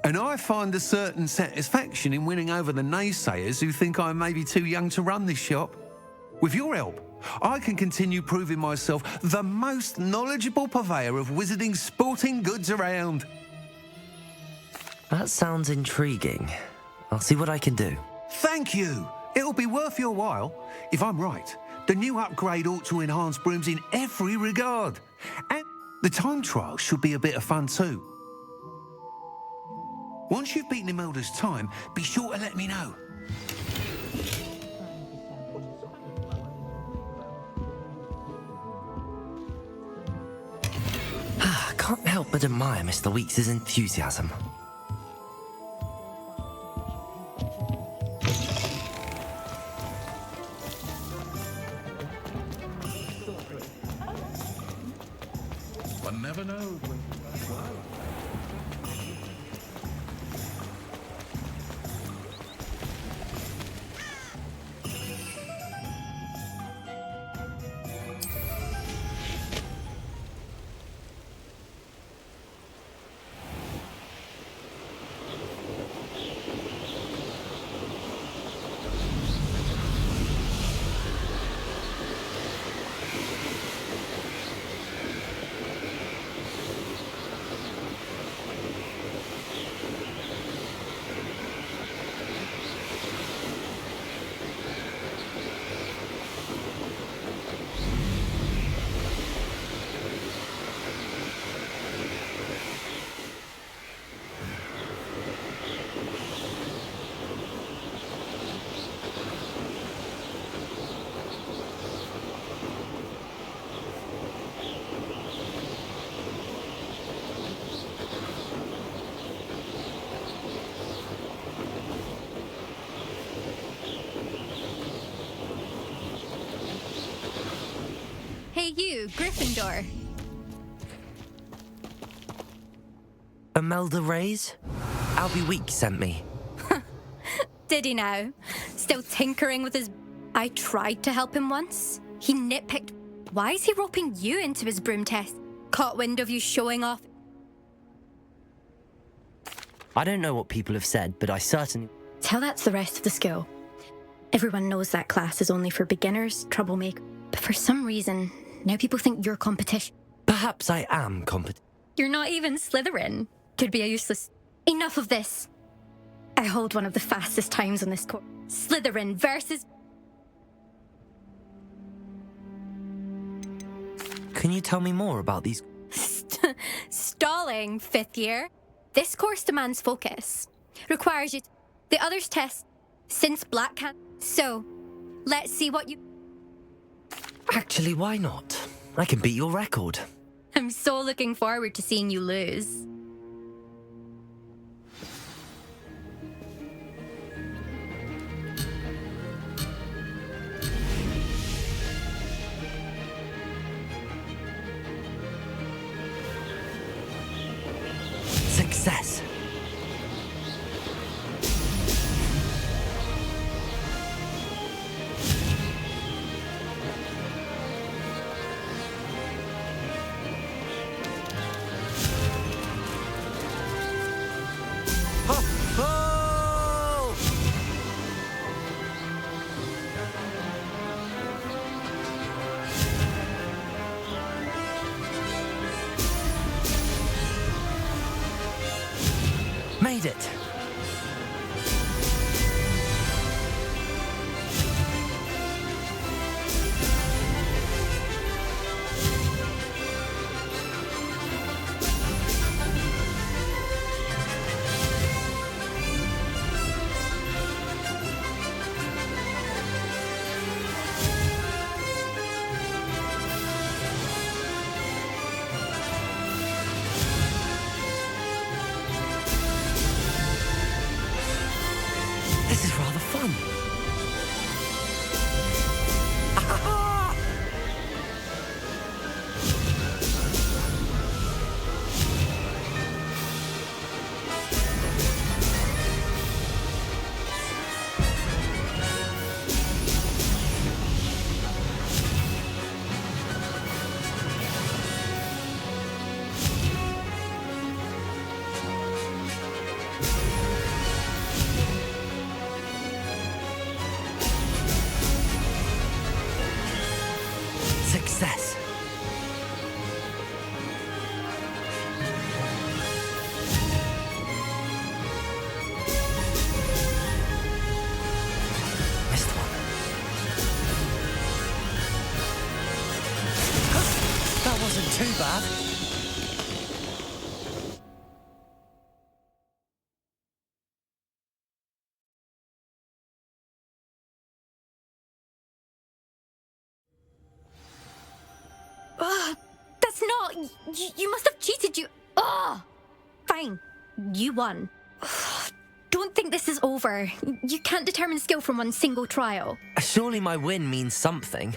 And I find a certain satisfaction in winning over the naysayers who think I may be too young to run this shop. With your help, I can continue proving myself the most knowledgeable purveyor of wizarding sporting goods around. That sounds intriguing. I'll see what I can do. Thank you. It'll be worth your while. If I'm right, the new upgrade ought to enhance brooms in every regard. And the time trial should be a bit of fun too. Once you've beaten Imelda's time, be sure to let me know. I can't help but admire Mr. Weeks' enthusiasm. One never knows when... Hey you, Gryffindor. Imelda Reyes? Albie Weeks sent me. Did he now? Still tinkering with his... I tried to help him once. He nitpicked... Why is he roping you into his broom test? Caught wind of you showing off... I don't know what people have said, but I certainly... Tell that to the rest of the school. Everyone knows that class is only for beginners, troublemakers. But for some reason, now people think you're competition. Perhaps I am competent. You're not even Slytherin. Could be a useless... Enough of this. I hold one of the fastest times on this course. Slytherin versus... Can you tell me more about these? Stalling, 5th year. This course demands focus. Requires you... The others test since Black Can... So, let's see what you... Actually, why not? I can beat your record. I'm so looking forward to seeing you lose. Success. Made it. This is rather fun. Success. Missed one. That wasn't too bad. That's not... You must have cheated, you... Fine. You won. Don't think this is over. You can't determine skill from one single trial. Surely my win means something.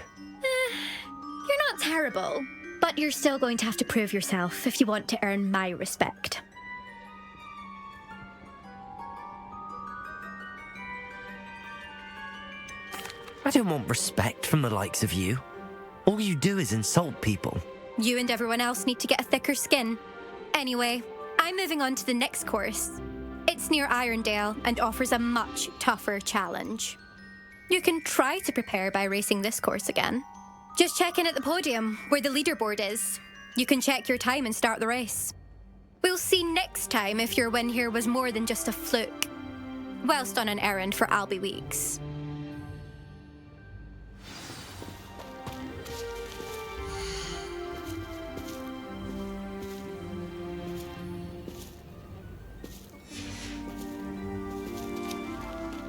You're not terrible, but you're still going to have to prove yourself if you want to earn my respect. I don't want respect from the likes of you. All you do is insult people. You and everyone else need to get a thicker skin. Anyway, I'm moving on to the next course. It's near Irondale and offers a much tougher challenge. You can try to prepare by racing this course again. Just check in at the podium, where the leaderboard is. You can check your time and start the race. We'll see next time if your win here was more than just a fluke. Whilst on an errand for Albie Weeks.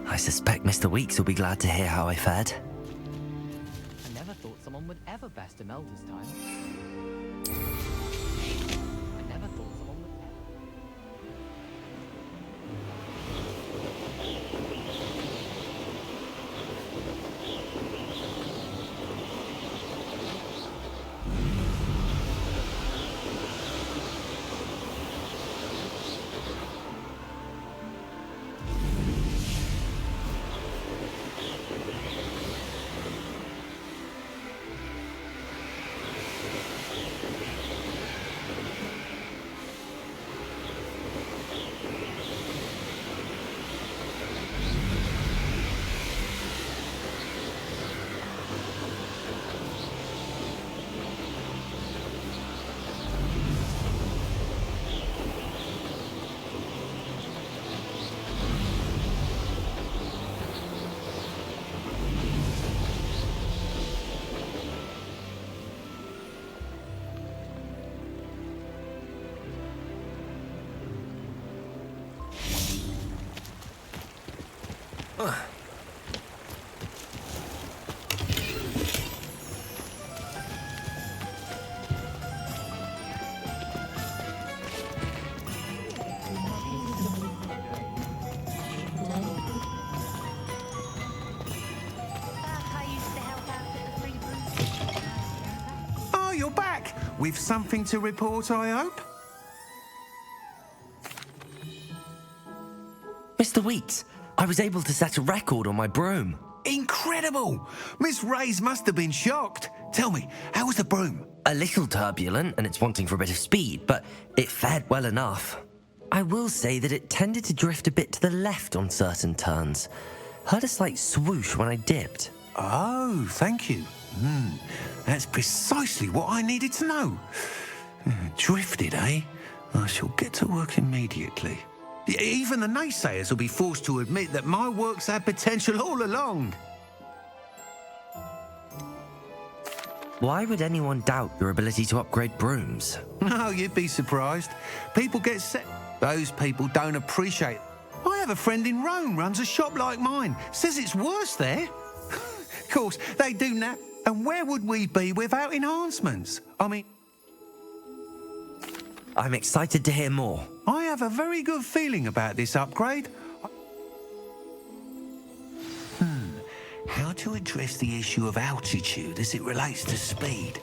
I suspect Mr. Weeks will be glad to hear how I fared. I never thought someone would ever best Imelda's time. I never thought someone would ever... you're back. With something to report, I hope? Mr. Weeks, I was able to set a record on my broom. Incredible! Miss Reyes must have been shocked. Tell me, how was the broom? A little turbulent and it's wanting for a bit of speed, but it fared well enough. I will say that it tended to drift a bit to the left on certain turns. Heard a slight swoosh when I dipped. Oh, thank you. That's precisely what I needed to know. Drifted, eh? I shall get to work immediately. Even the naysayers will be forced to admit that my work's had potential all along. Why would anyone doubt your ability to upgrade brooms? No, you'd be surprised. People get set. Those people don't appreciate. I have a friend in Rome runs a shop like mine. Says it's worse there. Of course, they do now. And where would we be without enhancements? I mean... I'm excited to hear more. I have a very good feeling about this upgrade. How to address the issue of altitude as it relates to speed?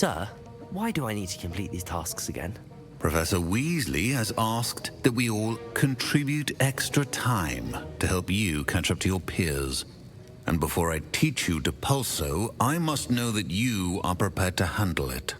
Sir, why do I need to complete these tasks again? Professor Weasley has asked that we all contribute extra time to help you catch up to your peers. And before I teach you Depulso, I must know that you are prepared to handle it.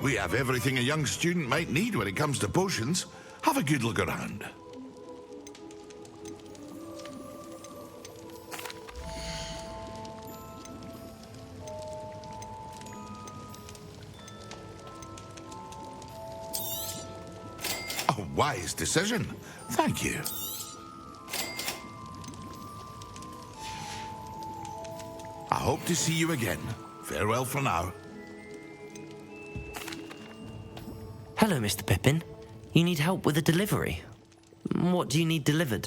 We have everything a young student might need when it comes to potions. Have a good look around. A wise decision. Thank you. I hope to see you again. Farewell for now. Hello, Mr. Pippin. You need help with a delivery. What do you need delivered?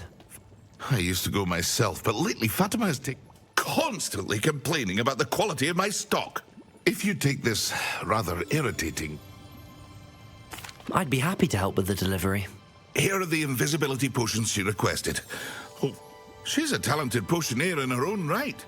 I used to go myself, but lately Fatima has constantly complaining about the quality of my stock. If you take this rather irritating... I'd be happy to help with the delivery. Here are the invisibility potions she requested. Oh, she's a talented potioneer in her own right.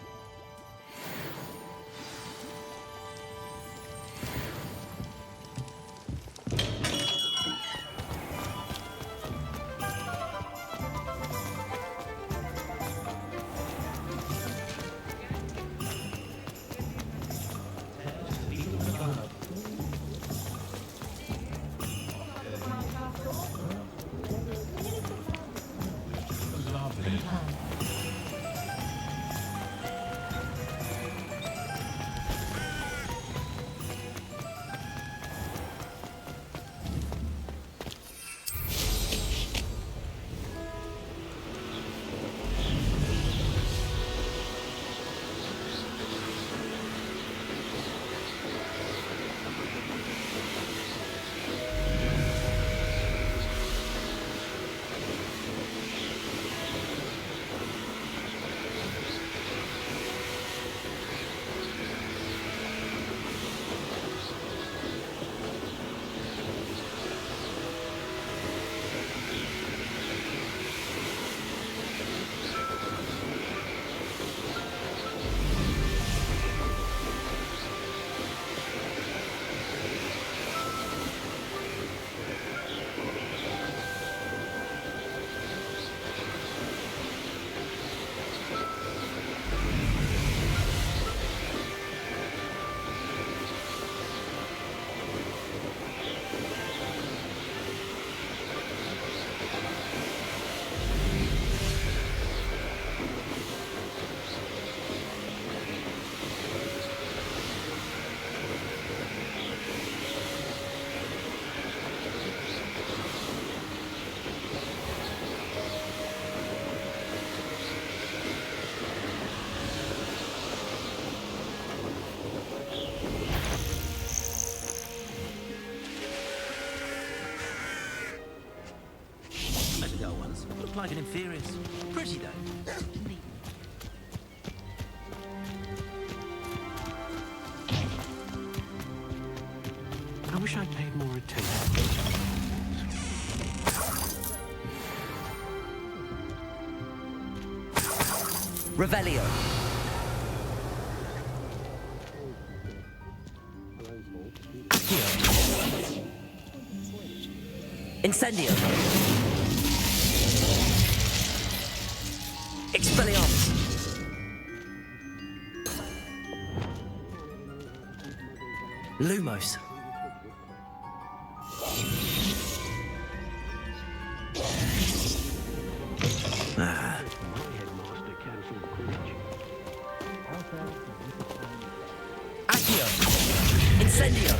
like an inferior. Pretty though. I wish I'd paid more attention. Revelio. Accio. Incendio. Expelliarmus. Lumos. Accio. Incendio.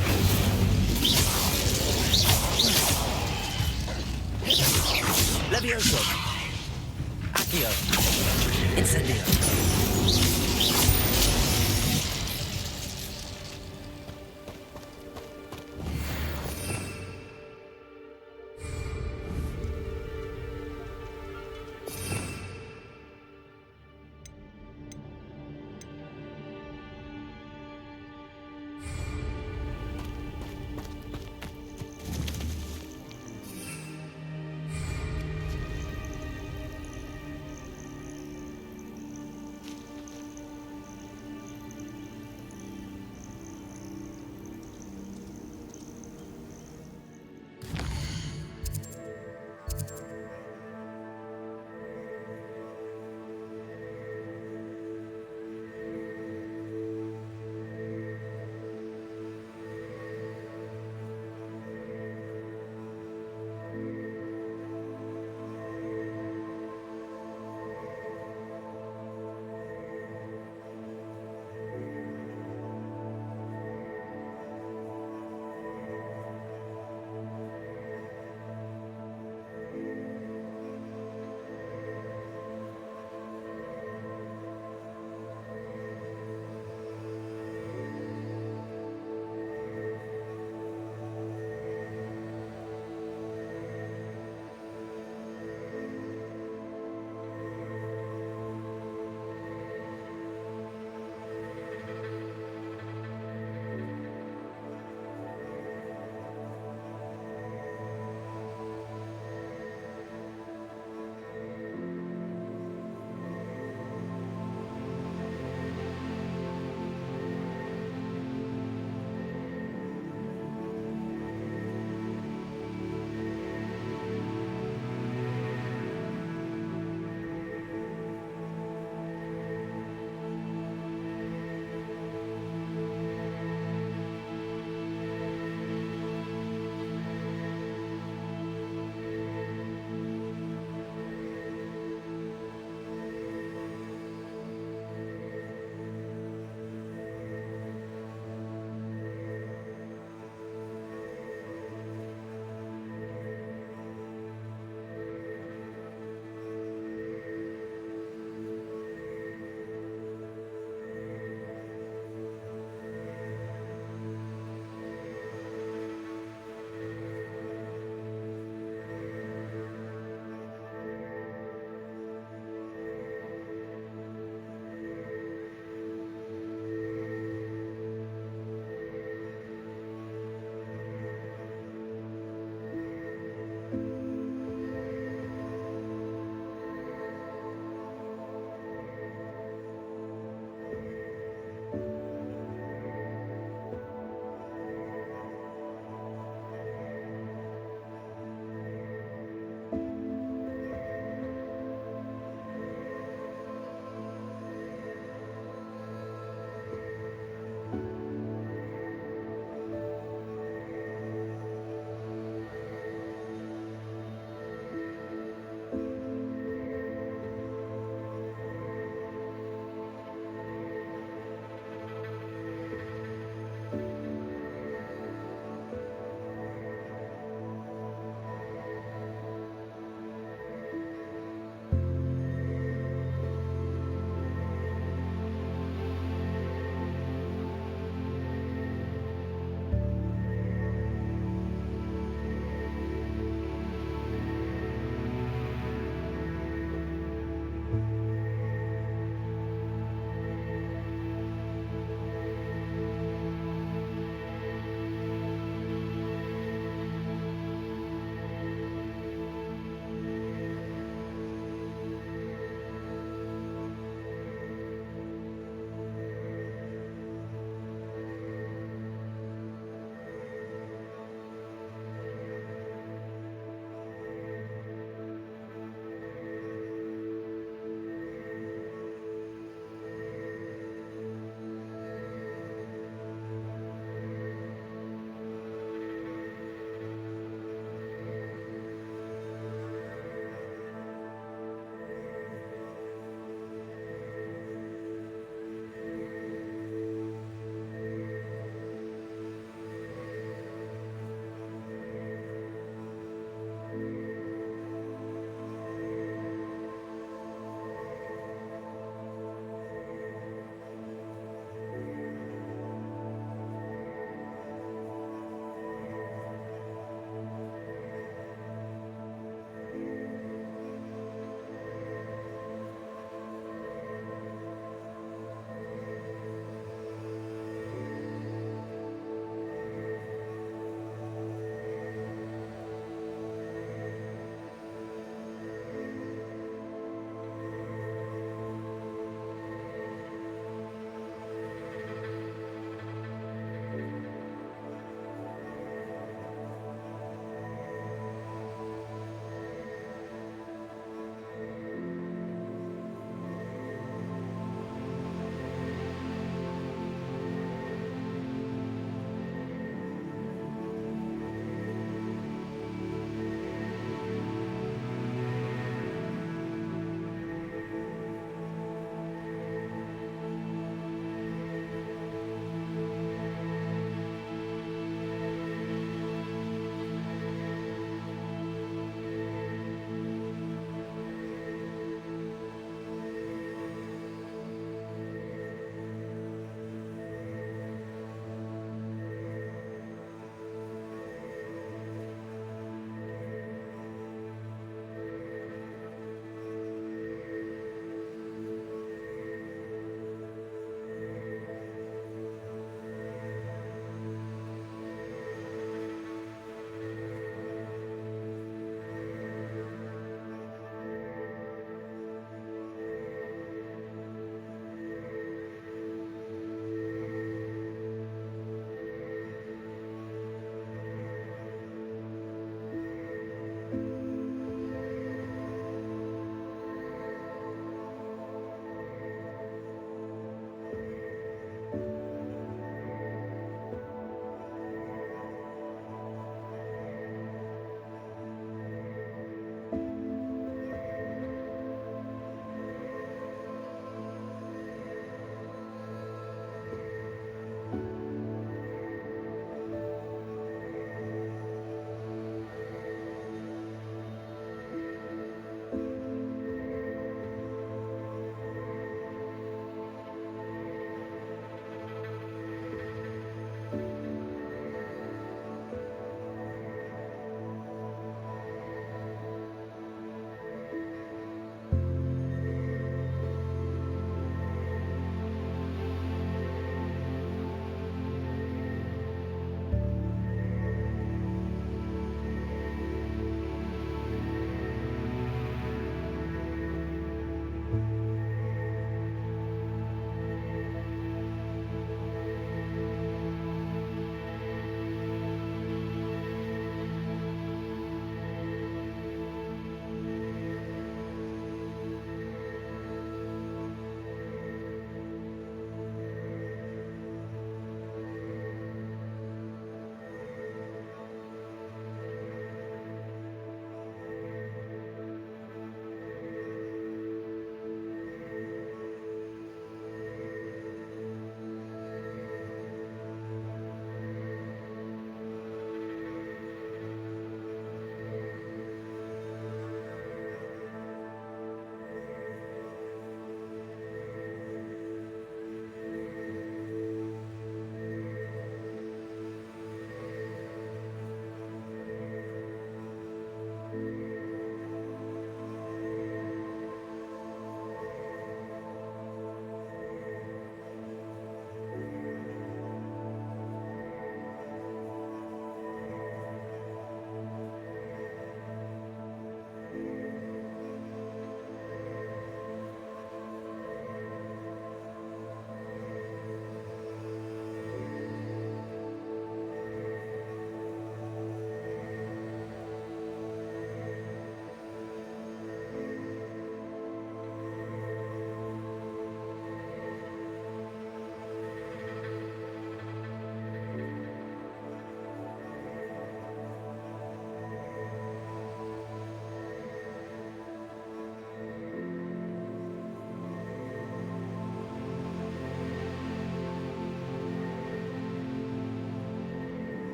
Levioso. Accio. Incendio.